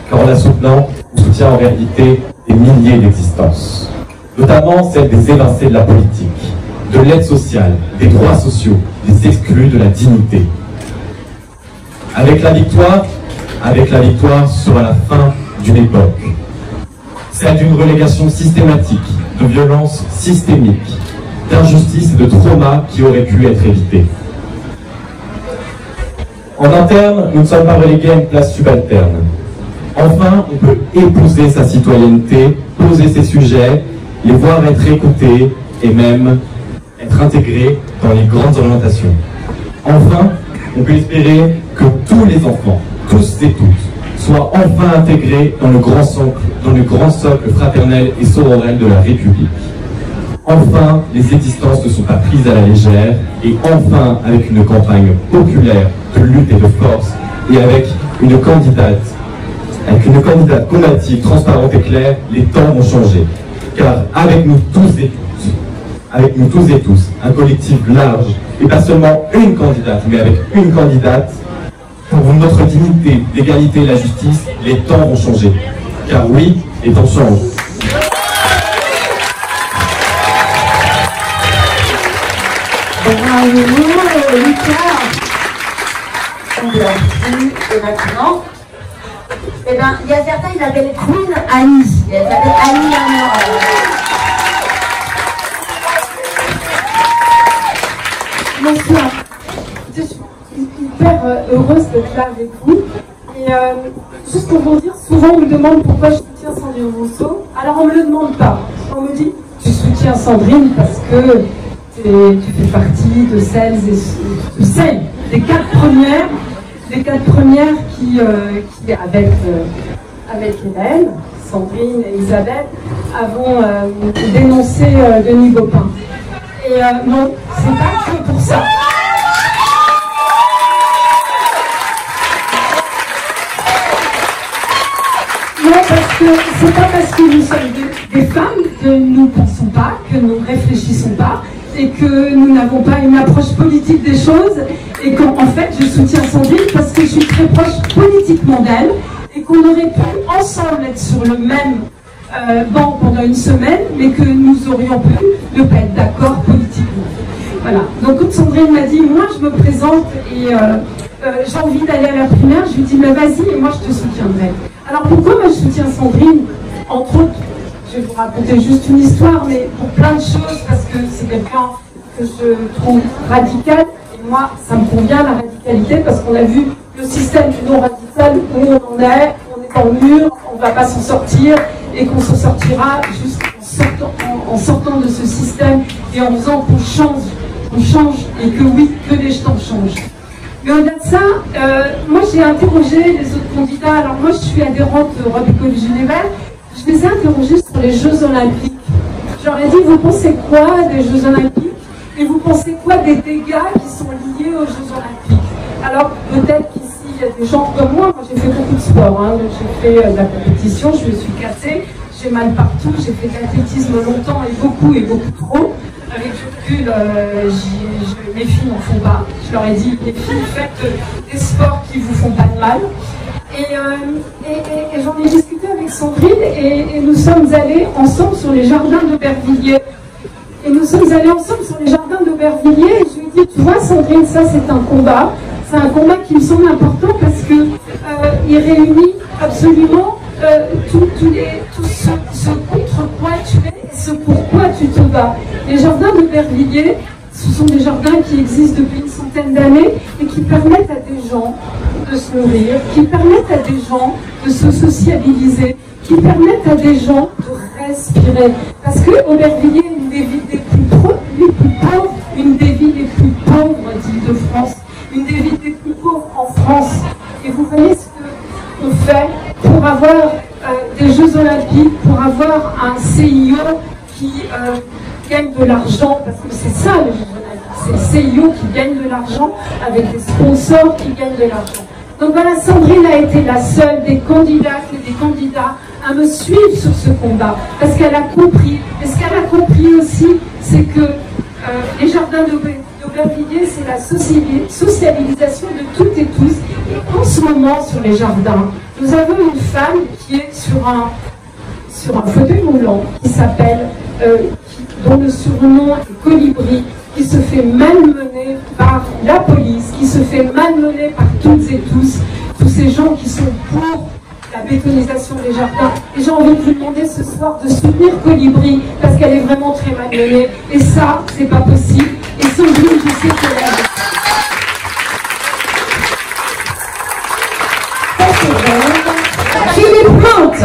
Car en la soutenant, on soutient en réalité des milliers d'existences, notamment celles des évincés de la politique, de l'aide sociale, des droits sociaux, des exclus de la dignité. Avec la victoire sera la fin d'une époque, celle d'une relégation systématique, de violences systémiques, d'injustices et de traumas qui auraient pu être évités. En interne, nous ne sommes pas relégués à une place subalterne. Enfin, on peut épouser sa citoyenneté, poser ses sujets, les voir être écoutés et même être intégrés dans les grandes orientations. Enfin, on peut espérer que tous les enfants, tous et toutes, soient enfin intégrés dans le grand socle fraternel et sororel de la République. Enfin, les existences ne sont pas prises à la légère et enfin, avec une campagne populaire de lutte et de force et avec une candidate combative, transparente et claire, les temps vont changer. Car avec nous tous et tous, un collectif large, et pas seulement une candidate, mais avec une candidate, pour notre dignité, l'égalité et la justice, les temps vont changer. Car oui, les temps changent. Bravo, Lucas. Et maintenant, eh ben, il y a certains, ils l'appellent Queen Annie. Elle s'appelle Annie Lamar. Bonsoir. Je suis hyper heureuse d'être là avec vous. Et juste pour vous dire, souvent on me demande pourquoi je soutiens Sandrine Rousseau. Alors on ne me le demande pas. On me dit, tu soutiens Sandrine parce que tu fais partie de celles des 4 premières qui avec Hélène, Sandrine et Isabelle, avons dénoncé Denis Baupin. Et non, c'est pas que pour ça. Non, parce que c'est pas parce que nous sommes des femmes que nous ne pensons pas, que nous ne réfléchissons pas, et que nous n'avons pas une approche politique des choses, et qu'en fait je soutiens Sandrine parce que je suis très proche politiquement d'elle, et qu'on aurait pu ensemble être sur le même banc pendant une semaine, mais que nous aurions pu ne pas être d'accord politiquement. Voilà. Donc quand Sandrine m'a dit, moi je me présente et j'ai envie d'aller à la primaire, je lui dis, mais vas-y, et moi je te soutiendrai. Alors pourquoi moi je soutiens Sandrine? Entre autres, je vais vous raconter juste une histoire, mais pour plein de choses, parce que c'est quelqu'un que je trouve radical, et moi, ça me convient, la radicalité, parce qu'on a vu le système du non-radical, où on en est, on est dans le mur, on ne va pas s'en sortir, et qu'on s'en sortira juste en sortant de ce système, et en faisant qu'on change, et que oui, que les temps changent. Mais au-delà de ça, moi j'ai interrogé les autres candidats, alors moi je suis adhérente d'Europe Écologie Les Verts. Je les ai interrogés sur les Jeux Olympiques. Je leur ai dit, vous pensez quoi des Jeux Olympiques? Et vous pensez quoi des dégâts qui sont liés aux Jeux Olympiques? Alors, peut-être qu'ici, il y a des gens comme moi. Moi, j'ai fait beaucoup de sport. Hein. J'ai fait de la compétition, je me suis cassée. J'ai mal partout. J'ai fait de l'athlétisme longtemps et beaucoup trop. Avec du recul, mes filles n'en font pas. Je leur ai dit, les filles, faites des sports qui vous font pas de mal. Et j'en ai discuté discuté avec Sandrine et nous sommes allés ensemble sur les jardins d'Aubervilliers. Et nous sommes allés ensemble sur les jardins d'Aubervilliers et je lui ai dit, tu vois Sandrine, ça c'est un combat. C'est un combat qui me semble important parce que il réunit absolument tout ce contre quoi tu es et ce pourquoi tu te bats. Les jardins d'Aubervilliers, ce sont des jardins qui existent depuis une centaine d'années et qui permettent à des gens de se nourrir, qui permettent à des gens de se sociabiliser, qui permettent à des gens de respirer. Parce que Aubervilliers est une des villes les plus pauvres, une des villes les plus pauvres d'Île-de-France, une des villes les plus pauvres en France. Et vous voyez ce qu'on fait pour avoir des Jeux Olympiques, pour avoir un CIO qui gagne de l'argent, parce que c'est ça les Jeux Olympiques, c'est le CIO qui gagne de l'argent avec des sponsors qui gagnent de l'argent. Donc voilà, Sandrine a été la seule des candidates et des candidats à me suivre sur ce combat, parce qu'elle a compris. Et ce qu'elle a compris aussi, c'est que les jardins d'Aubervilliers, c'est la sociabilisation de toutes et tous. Et en ce moment, sur les jardins, nous avons une femme qui est sur un fauteuil roulant, qui s'appelle, dont le surnom est Colibri, qui se fait malmener par la police, qui se fait malmener par toutes et tous ces gens qui sont pour la bétonisation des jardins. Et j'ai envie de vous demander ce soir de soutenir Colibri, parce qu'elle est vraiment très malmenée. Et ça, c'est pas possible. Et Sandrine, je sais qu'elle est avec. Philippe Plante.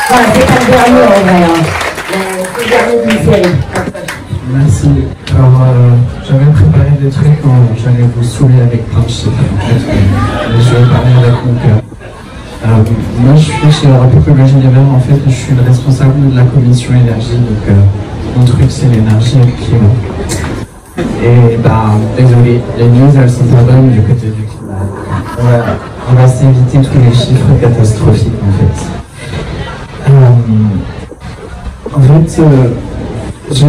Voilà, c'est pas le dernier en vrai, hein. C'est le dernier d'une série. Merci. Alors, j'avais préparé des trucs où j'allais vous saouler avec plein de chiffres, en fait, mais je vais parler avec mon cœur. Moi, je suis chez Europe Écologie Les Verts, en fait, je suis le responsable de la commission énergie, donc mon truc, c'est l'énergie et le climat. Et désolé, les news, elles sont pas bonnes du côté du climat. On va s'éviter tous les chiffres catastrophiques, en fait. Je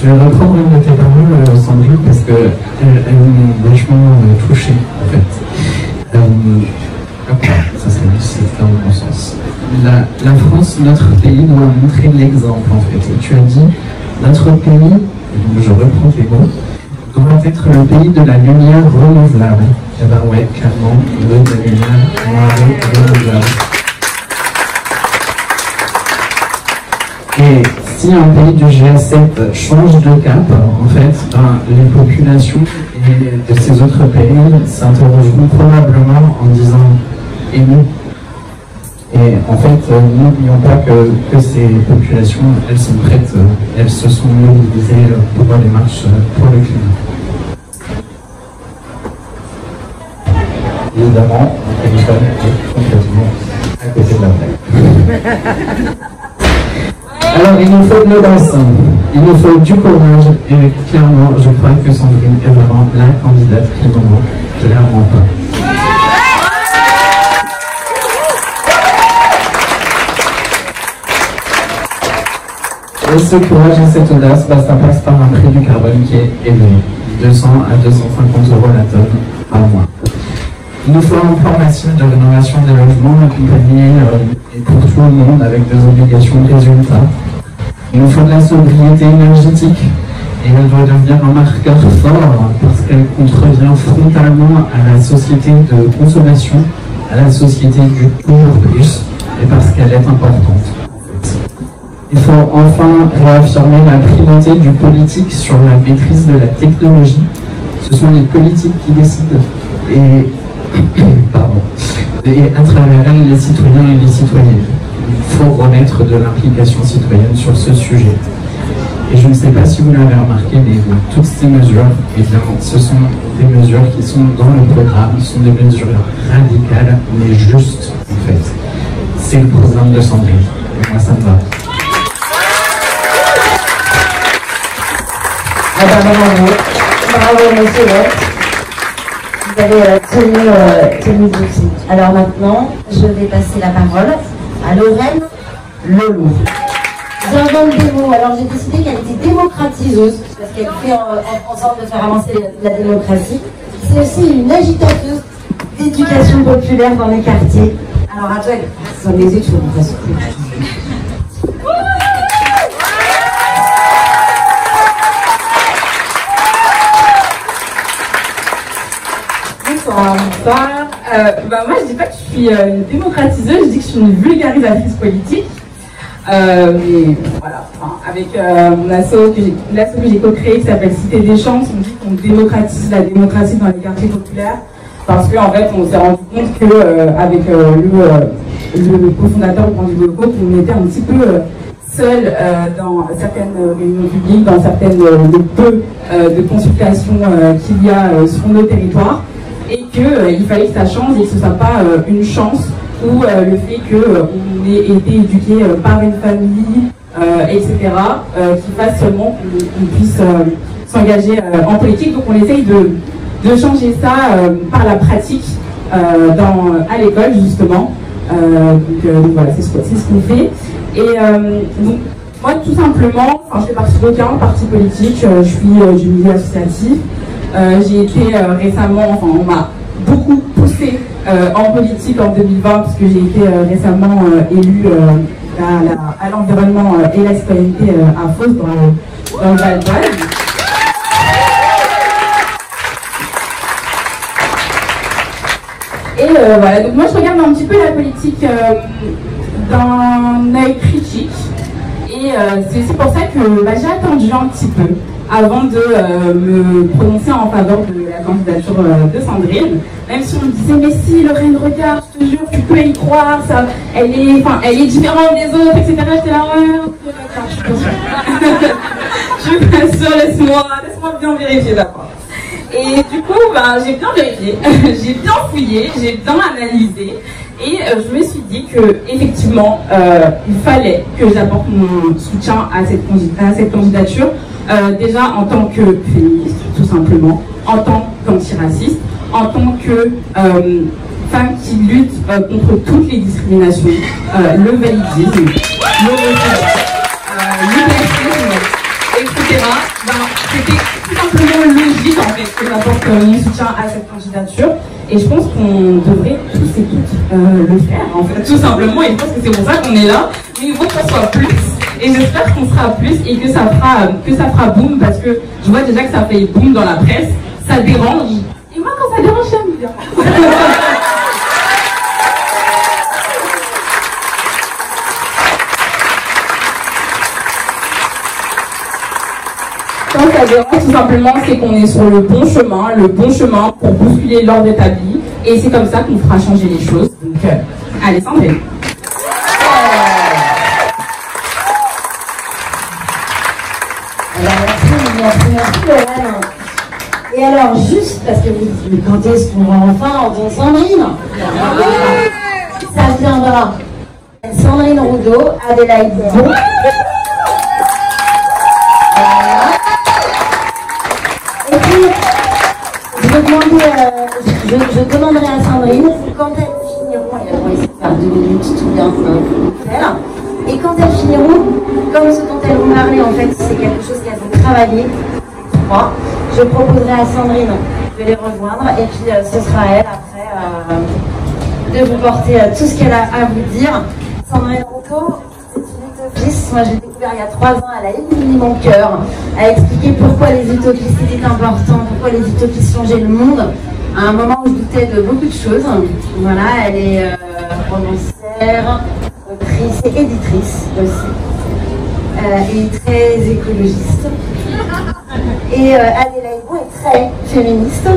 vais reprendre une de tes paroles, Sandrine, parce qu'elles m'ont vachement touché, en fait. Ça serait difficile dans le bon sens. La France, notre pays, doit montrer l'exemple, en fait. Et tu as dit, notre pays, je reprends tes mots, doit être le pays de la lumière renouvelable. Eh ben ouais, clairement, il veut de la lumière renouvelable. Et si un pays du G7 change de cap, en fait, les populations de ces autres pays s'interrogeront probablement en disant « et nous ?» Et en fait, n'oublions pas que ces populations, elles sont prêtes, elles se sont mobilisées pour les marches pour le climat. Évidemment, le téléphone est complètement à côté de la plaque. Alors, il nous faut de l'audace, il nous faut du courage, et clairement, je crois que Sandrine est vraiment la candidate qui nous manque, clairement pas. Et ce courage et cette audace, ça passe par un prix du carbone qui est élevé, 200 à 250 € la tonne par mois. Il nous faut un plan massif de rénovation des logements accompagné et pour tout le monde avec des obligations de résultats. Il nous faut de la sobriété énergétique et elle doit devenir un marqueur fort parce qu'elle contrevient frontalement à la société de consommation, à la société du toujours plus et parce qu'elle est importante. Il faut enfin réaffirmer la primauté du politique sur la maîtrise de la technologie. Ce sont les politiques qui décident et à travers elles, les citoyens et les citoyennes. Il faut remettre de l'implication citoyenne sur ce sujet. Et je ne sais pas si vous l'avez remarqué, mais toutes ces mesures, eh bien, ce sont des mesures qui sont dans le programme, ce sont des mesures radicales, mais justes, en fait. C'est le programme de Sandrine. Et moi, ça me va. Bravo, monsieur Lett. Vous avez tenu aussi. Alors maintenant, je vais passer la parole à Lorraine Leloup. J'invente des mots. Alors j'ai décidé qu'elle était démocratiseuse, parce qu'elle fait en sorte de faire avancer la démocratie. C'est aussi une agitateuse des d'éducation populaire dans les quartiers. Alors à toi, ce sont les études, de toute façon. Bonsoir. Moi, je dis pas que je suis une démocratiseuse, je dis que je suis une vulgarisatrice politique. Mais voilà, avec mon l'asso que j'ai co-créé qui s'appelle Cité des Chances, on dit qu'on démocratise la démocratie dans les quartiers populaires parce qu'en fait, on s'est rendu compte qu'avec le cofondateur du locaux, qu'on était un petit peu seul dans certaines réunions publiques, dans certaines peu de consultations qu'il y a sur nos territoires. Et qu'il fallait que ça change et que ce ne soit pas une chance ou le fait qu'on ait été éduqué par une famille, etc., qui fasse seulement qu'on puisse s'engager en politique. Donc on essaye de changer ça par la pratique à l'école, justement. Donc voilà, c'est ce qu'on fait. Et donc, moi, tout simplement, je fais partie d'aucun parti politique, je suis du milieu associatif. J'ai été récemment, on m'a beaucoup poussé en politique en 2020 puisque j'ai été récemment élue à l'environnement et la citoyenneté à Fos dans le Val d'Oise. Et voilà, donc moi je regarde un petit peu la politique d'un œil critique et c'est aussi pour ça que j'ai attendu un petit peu avant de me prononcer en faveur de la candidature de Sandrine. Même si on me disait, mais si Lorraine, regarde, je te jure, tu peux y croire, ça, elle est différente des autres, etc. J'étais là, je suis pas sûre, laisse-moi bien vérifier d'abord. Et du coup, j'ai bien vérifié, j'ai bien fouillé, j'ai bien analysé. Et je me suis dit que effectivement, il fallait que j'apporte mon soutien à cette candidature. Déjà en tant que féministe, tout simplement, en tant qu'antiraciste, en tant que femme qui lutte contre toutes les discriminations, le validisme, le racisme, l'hybrasisme, etc. C'était tout simplement logique en fait que j'apporte mon soutien à cette candidature. Et je pense qu'on devrait tous et toutes le faire, en fait, tout simplement. Et je pense que c'est pour ça qu'on est là. Mais il faut qu'on soit plus. Et j'espère qu'on sera plus et que ça fera boum, parce que je vois déjà que ça fait boum dans la presse. Ça dérange. Et moi, quand ça dérange, j'aime bien. Quand ça dérange, tout simplement, c'est qu'on est sur le bon chemin pour bousculer l'ordre établi. Et c'est comme ça qu'on fera changer les choses. Donc, allez, Sandrine. Merci Lorraine. Et alors, juste parce que vous dites, quand est-ce qu'on va enfin entendre Sandrine? Ça viendra. Sandrine Roudot, Adélaïde Bon. Et puis, je demanderai à Sandrine quand elles finiront, elles vont essayer de faire 2 minutes, tout bien faire. Et quand elles finiront, comme ce dont elles vont parler, en fait, c'est quelque chose qu'elles ont travaillé, je proposerai à Sandrine de les rejoindre et puis ce sera à elle après de vous porter tout ce qu'elle a à vous dire. Sandrine Roudot, c'est une utopiste. Moi, j'ai découvert il y a 3 ans, elle a éliminé mon cœur, elle a expliqué pourquoi les utopistes étaient importants, pourquoi les utopistes changeaient le monde. À un moment où je doutais de beaucoup de choses. Voilà, elle est romancière, autrice et éditrice aussi. Et très écologiste. Et Adélaïde Bon est très féministe.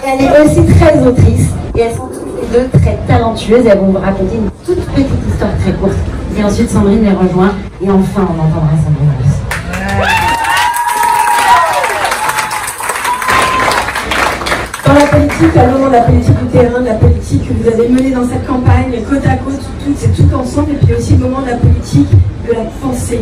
Et elle est aussi très autrice. Et elles sont toutes les deux très talentueuses. Elles vont vous raconter une toute petite histoire très courte. Et ensuite Sandrine les rejoint. Et enfin on entendra Sandrine aussi. Dans la politique, à moment de la politique du terrain, de la politique que vous avez menée dans cette campagne, côte à côte, c'est tout ensemble, et puis aussi le moment de la politique, de la pensée.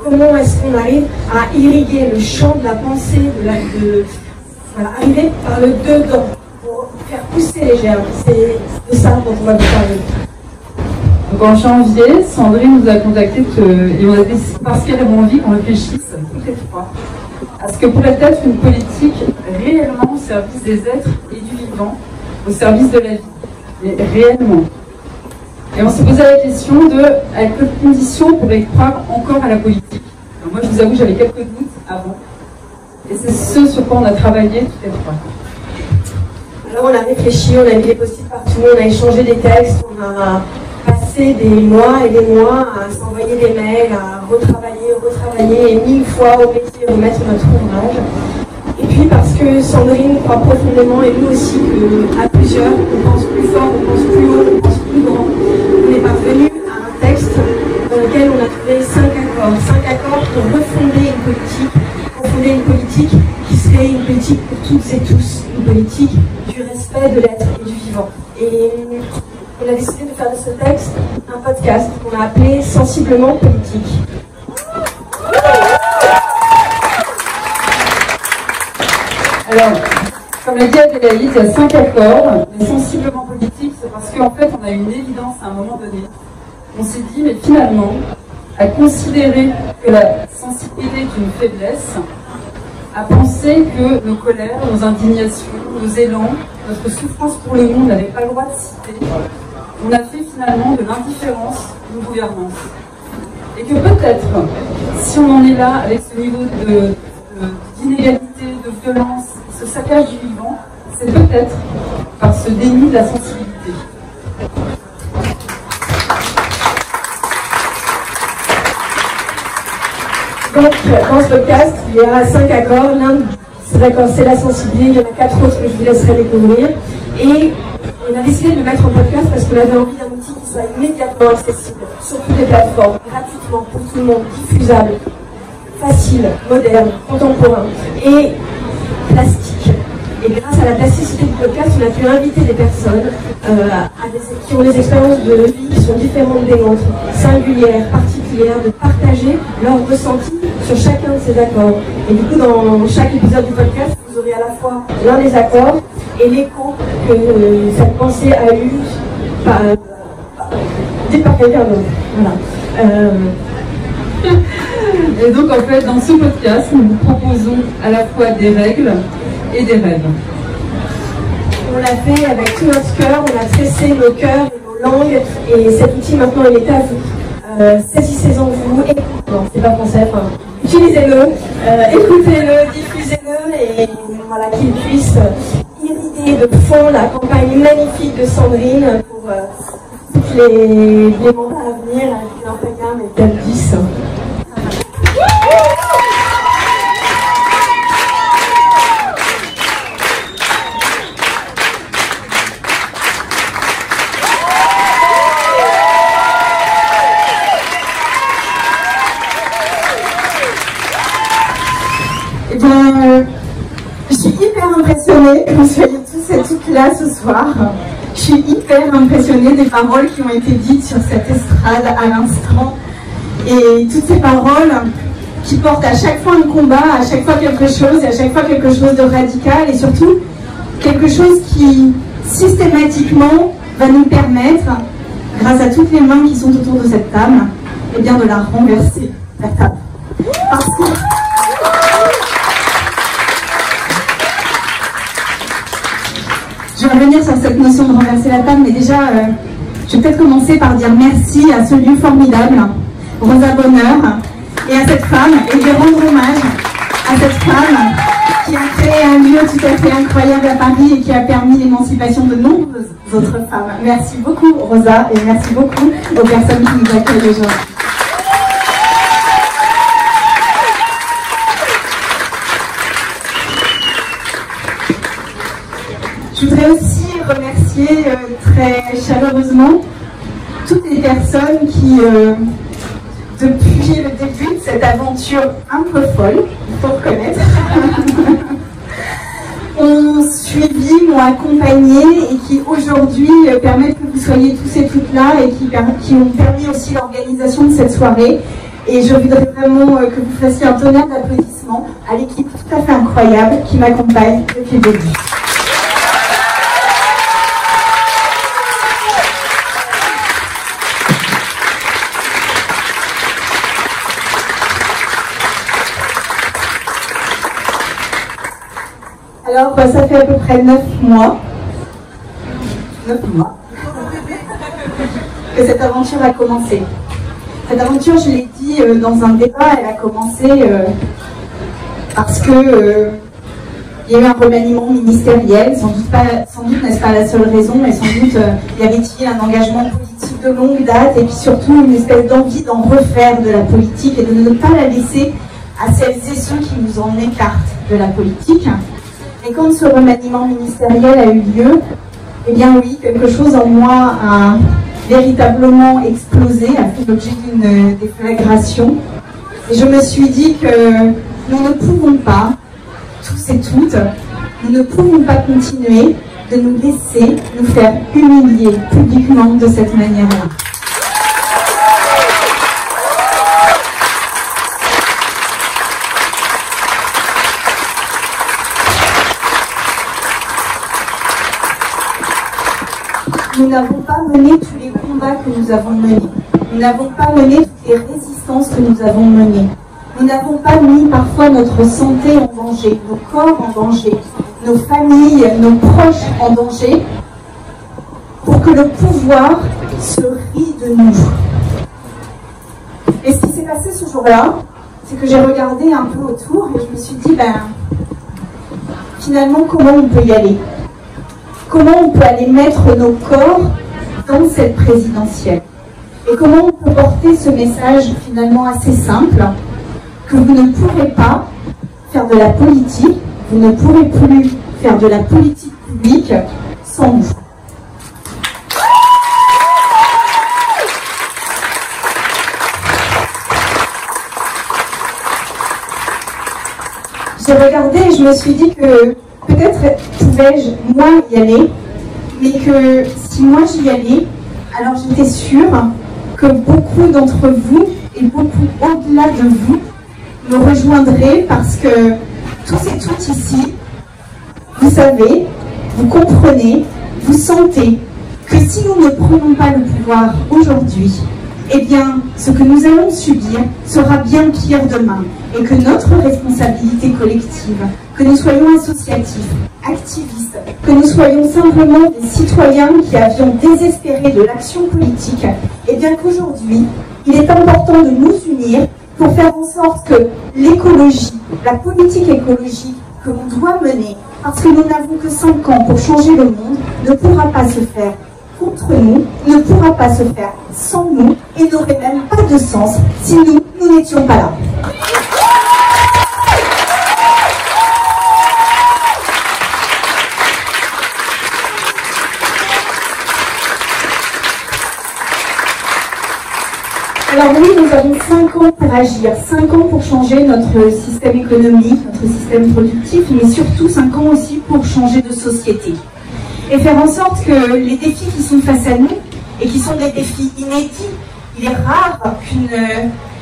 Comment est-ce qu'on arrive à irriguer le champ de la pensée, voilà, arriver par le dedans, pour faire pousser les germes. C'est de ça dont on va vous parler. Donc en janvier, Sandrine nous a contacté et on a décidé, parce qu'elle avait envie qu'on réfléchisse toutes les trois à ce que pourrait être une politique réellement au service des êtres et du vivant, au service de la vie, mais réellement. Et on se posait la question de à quelles conditions on pourrait croire encore à la politique. Alors moi, je vous avoue, j'avais quelques doutes avant. Et c'est ce sur quoi on a travaillé toutes les trois. Alors on a réfléchi, on a mis des post-it partout, on a échangé des textes, on a passé des mois et des mois à s'envoyer des mails, à retravailler et 1000 fois au métier de remettre notre ouvrage. Et puis parce que Sandrine croit profondément, et nous aussi, qu'à plusieurs, on pense plus fort, on pense plus haut, on pense plus grand. On est parvenu à un texte dans lequel on a trouvé 5 accords. 5 accords pour refonder une politique qui serait une politique pour toutes et tous, une politique du respect de l'être et du vivant. Et on a décidé de faire de ce texte un podcast qu'on a appelé Sensiblement politique. Alors, comme l'a dit Adélaïde, il y a 5 accords, mais sensiblement politiques, c'est parce qu'en fait, on a une évidence à un moment donné. On s'est dit, mais finalement, à considérer que la sensibilité est une faiblesse, à penser que nos colères, nos indignations, nos élans, notre souffrance pour le monde n'avait pas le droit de citer, on a fait finalement de l'indifférence une gouvernance. Et que peut-être, si on en est là avec ce niveau d'inégalité, de violence, ce saccage du vivant, c'est peut-être par ce déni de la sensibilité. Donc, dans ce podcast, il y aura 5 accords. L'un, c'est la sensibilité. Il y en a 4 autres que je vous laisserai découvrir. Et on a décidé de le mettre en podcast parce qu'on avait envie d'un outil qui soit immédiatement accessible sur toutes les plateformes, gratuitement, pour tout le monde, diffusable, facile, moderne, contemporain et plastique. Et grâce à la plasticité du podcast, on a pu inviter des personnes qui ont des expériences de vie qui sont différentes des nôtres, singulières, particulières, de partager leur ressenti sur chacun de ces accords. Et du coup, dans chaque épisode du podcast, vous aurez à la fois l'un des accords et l'écho que cette pensée a eu dit par quelqu'un d'autre. Voilà. Et donc, en fait, dans ce podcast, nous vous proposons à la fois des règles et des rêves. On l'a fait avec tout notre cœur, on a tressé nos cœurs et nos langues, et cet outil maintenant il est à vous. Saisissez-en vous, non, c'est pas français, enfin, utilisez-le, écoutez-le, diffusez-le, et voilà, qu'il puisse irriguer de fond la campagne magnifique de Sandrine pour tous les mandats à venir, avec l'Impagam et Cap 10. Je suis hyper impressionnée que vous soyez tous et toutes là ce soir. Je suis hyper impressionnée des paroles qui ont été dites sur cette estrade à l'instant. Et toutes ces paroles qui portent à chaque fois un combat, à chaque fois quelque chose, et à chaque fois quelque chose de radical, et surtout quelque chose qui systématiquement va nous permettre, grâce à toutes les mains qui sont autour de cette table, eh bien de la renverser, la table. Parce que je vais revenir sur cette notion de renverser la table, mais déjà, je vais peut-être commencer par dire merci à ce lieu formidable, Rosa Bonheur, et à cette femme, et je vais rendre hommage à cette femme qui a créé un lieu tout à fait incroyable à Paris et qui a permis l'émancipation de nombreuses autres femmes. Merci beaucoup, Rosa, et merci beaucoup aux personnes qui nous accueillent aujourd'hui. Je voudrais aussi remercier très chaleureusement toutes les personnes qui, depuis le début de cette aventure un peu folle, il faut reconnaître, ont suivi, m'ont accompagné et qui aujourd'hui permettent que vous soyez tous et toutes là et qui ont permis aussi l'organisation de cette soirée. Et je voudrais vraiment que vous fassiez un tonnerre d'applaudissements à l'équipe tout à fait incroyable qui m'accompagne depuis le début. Alors, ça fait à peu près 9 mois 9 mois, que cette aventure a commencé. Cette aventure, je l'ai dit dans un débat, elle a commencé parce que il y a eu un remaniement ministériel, sans doute n'est-ce pas la seule raison, mais sans doute y avait-il un engagement politique de longue date et puis surtout une espèce d'envie d'en refaire de la politique et de ne pas la laisser à celles et ceux qui nous en écartent de la politique. Et quand ce remaniement ministériel a eu lieu, eh bien oui, quelque chose en moi a véritablement explosé, a fait l'objet d'une déflagration. Et je me suis dit que nous ne pouvons pas, tous et toutes, nous ne pouvons pas continuer de nous laisser nous faire humilier publiquement de cette manière-là. Nous n'avons pas mené tous les combats que nous avons menés. Nous n'avons pas mené toutes les résistances que nous avons menées. Nous n'avons pas mis parfois notre santé en danger, nos corps en danger, nos familles, nos proches en danger, pour que le pouvoir se rie de nous. Et ce qui s'est passé ce jour-là, c'est que j'ai regardé un peu autour et je me suis dit, finalement, comment on peut y aller ? Comment on peut aller mettre nos corps dans cette présidentielle? Et comment on peut porter ce message finalement assez simple, que vous ne pourrez pas faire de la politique, vous ne pourrez plus faire de la politique publique sans nous. J'ai regardé et je me suis dit que peut-être pouvais-je, moi, y aller, mais que si moi j'y allais, alors j'étais sûre que beaucoup d'entre vous, et beaucoup au-delà de vous, me rejoindraient parce que tous et toutes ici, vous savez, vous comprenez, vous sentez que si nous ne prenons pas le pouvoir aujourd'hui, eh bien, ce que nous allons subir sera bien pire demain et que notre responsabilité collective, que nous soyons associatifs, activistes, que nous soyons simplement des citoyens qui avions désespéré de l'action politique, eh bien qu'aujourd'hui, il est important de nous unir pour faire en sorte que l'écologie, la politique écologique que l'on doit mener, parce que nous n'avons que 5 ans pour changer le monde, ne pourra pas se faire contre nous, ne pourra pas se faire sans nous et n'aurait même pas de sens si nous n'étions pas là. Alors oui, nous avons 5 ans pour agir, 5 ans pour changer notre système économique, notre système productif, mais surtout 5 ans aussi pour changer de société. Et faire en sorte que les défis qui sont face à nous, et qui sont des défis inédits, il est rare qu'une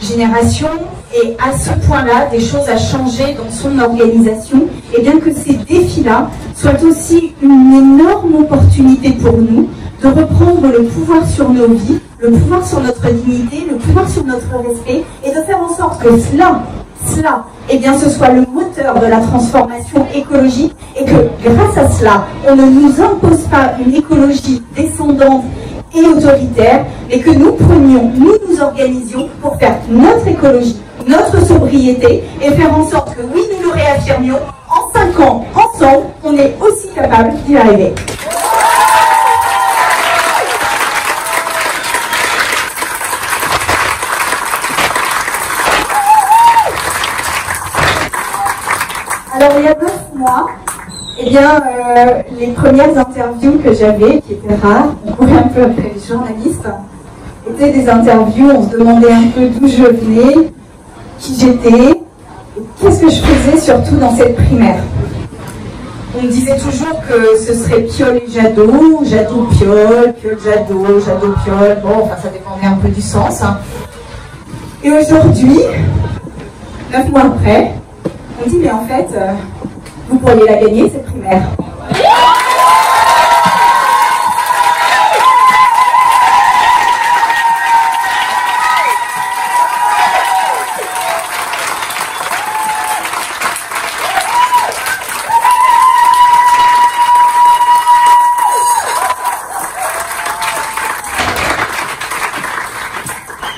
génération ait à ce point-là des choses à changer dans son organisation, et bien que ces défis-là soient aussi une énorme opportunité pour nous de reprendre le pouvoir sur nos vies, le pouvoir sur notre dignité, le pouvoir sur notre respect, et de faire en sorte que cela, eh bien, ce soit le moteur de la transformation écologique et que, grâce à cela, on ne nous impose pas une écologie descendante et autoritaire, mais que nous prenions, nous organisions pour faire notre écologie, notre sobriété et faire en sorte que, oui, nous nous réaffirmions, en 5 ans, ensemble, on est aussi capable d'y arriver. Alors, il y a 9 mois, eh bien, les premières interviews que j'avais, qui étaient rares, on courait un peu après les journalistes, étaient des interviews, on se demandait un peu d'où je venais, qui j'étais, et qu'est-ce que je faisais surtout dans cette primaire. On me disait toujours que ce serait Piolle et Jadot, Jadot-Piolle, Piolle-Jadot, Jadot-Piolle, bon, enfin ça dépendait un peu du sens. Hein. Et aujourd'hui, 9 mois après, on dit mais en fait, vous pourriez la gagner cette primaire.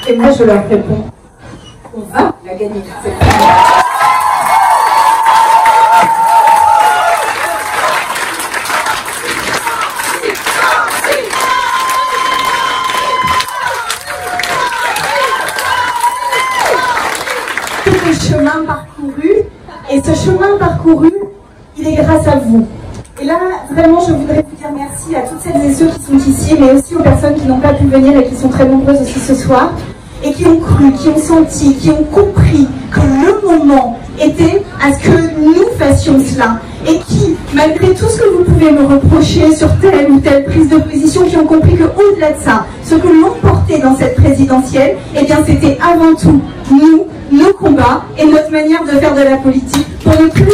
Et moi, je leur réponds, on va la gagner. Tout le chemin parcouru, et ce chemin parcouru, il est grâce à vous. Et là, vraiment, je voudrais vous dire merci à toutes celles et ceux qui sont ici, mais aussi aux personnes qui n'ont pas pu venir et qui sont très nombreuses aussi ce soir, et qui ont cru, qui ont senti, qui ont compris que le moment était à ce que nous fassions cela. Et qui, malgré tout ce que vous pouvez me reprocher sur telle ou telle prise de position, qui ont compris qu'au-delà de ça, ce que l'on portait dans cette présidentielle, eh bien, c'était avant tout nous, nos combats et notre manière de faire de la politique pour ne plus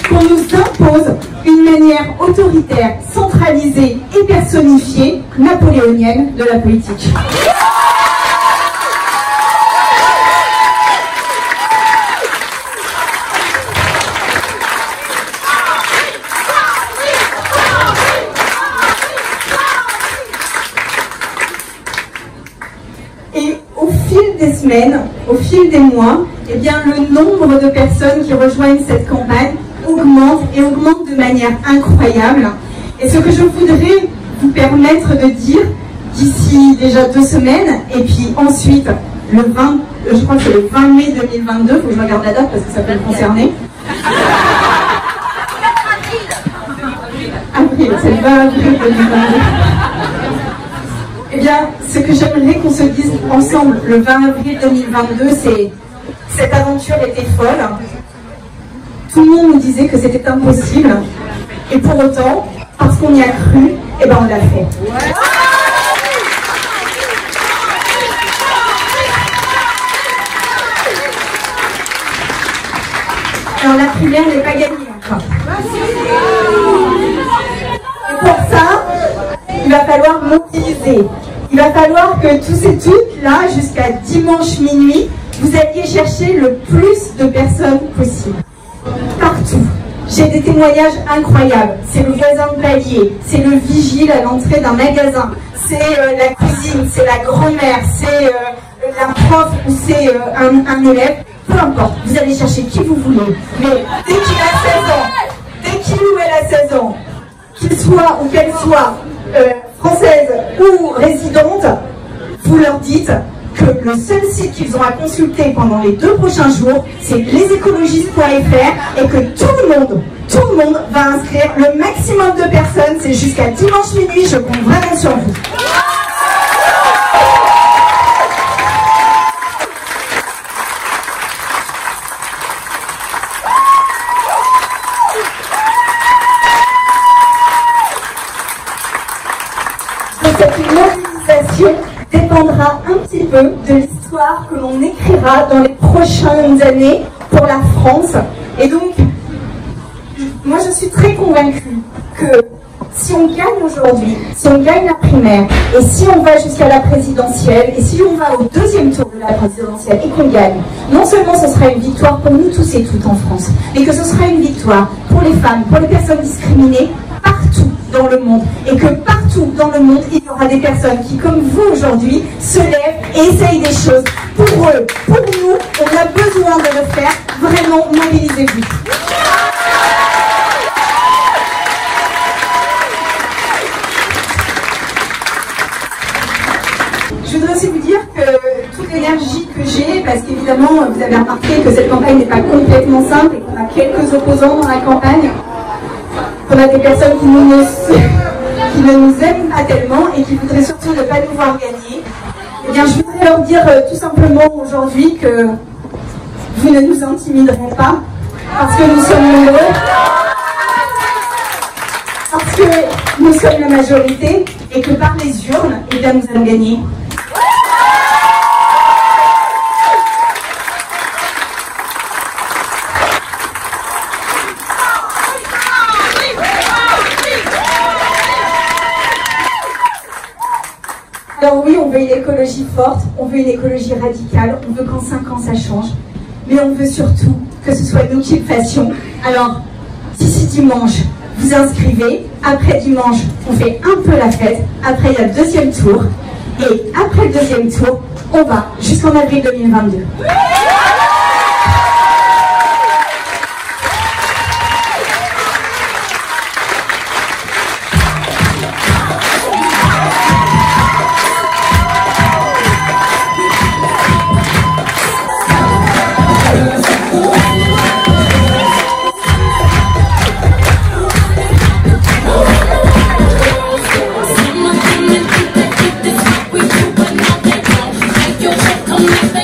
qu'on nous impose une manière autoritaire, centralisée et personnifiée, napoléonienne de la politique. Et au fil des semaines, au fil des mois, eh bien, le nombre de personnes qui rejoignent cette campagne augmente et augmente de manière incroyable. Et ce que je voudrais vous permettre de dire d'ici déjà 2 semaines, et puis ensuite le 20, je crois que c'est le 20 mai 2022, il faut que je regarde la date parce que ça peut me concerner. Avril, c'est le 20 avril 2022. Eh bien, ce que j'aimerais qu'on se dise ensemble le 20 avril 2022, c'est cette aventure était folle. Tout le monde nous disait que c'était impossible. Et pour autant, parce qu'on y a cru, eh ben on l'a fait. Alors la primaire n'est pas gagnée encore. Et pour ça, il va falloir mobiliser. Il va falloir que tous et toutes, là, jusqu'à dimanche minuit, vous alliez chercher le plus de personnes possible. Partout. J'ai des témoignages incroyables. C'est le voisin de palier, c'est le vigile à l'entrée d'un magasin, c'est la cousine, c'est la grand-mère, c'est la prof ou c'est un élève. Peu importe, vous allez chercher qui vous voulez. Mais dès qu'il a 16 ans, dès qu'il ou elle a 16 ans, qu'il soit ou qu'elle soit française ou résidente, vous leur dites que le seul site qu'ils ont à consulter pendant les 2 prochains jours, c'est lesécologistes.fr et que tout le monde va inscrire le maximum de personnes. C'est jusqu'à dimanche minuit, je compte vraiment sur vous. Cette mobilisation dépendra un petit peu de l'histoire que l'on écrira dans les prochaines années pour la France. Et donc, moi je suis très convaincue que si on gagne aujourd'hui, si on gagne la primaire, et si on va jusqu'à la présidentielle, et si on va au 2e tour de la présidentielle et qu'on gagne, non seulement ce sera une victoire pour nous tous et toutes en France, mais que ce sera une victoire pour les femmes, pour les personnes discriminées, partout dans le monde, et que partout dans le monde, il y aura des personnes qui, comme vous aujourd'hui, se lèvent et essayent des choses. Pour eux, pour nous, on a besoin de le faire. Vraiment, mobilisez-vous. Je voudrais aussi vous dire que toute l'énergie que j'ai, parce qu'évidemment, vous avez remarqué que cette campagne n'est pas complètement simple et qu'on a quelques opposants dans la campagne, qu'on a des personnes qui ne nous aiment pas tellement et qui voudraient surtout ne pas nous voir gagner. Eh bien, je voudrais leur dire tout simplement aujourd'hui que vous ne nous intimiderez pas, parce que nous sommes nombreux, parce que nous sommes la majorité et que par les urnes, eh bien, nous allons gagner. Alors oui, on veut une écologie forte, on veut une écologie radicale, on veut qu'en 5 ans ça change, mais on veut surtout que ce soit nous qui le fassions. Alors, d'ici dimanche, vous inscrivez, après dimanche, on fait un peu la fête, après il y a le 2e tour, et après le 2e tour, on va jusqu'en avril 2022. Come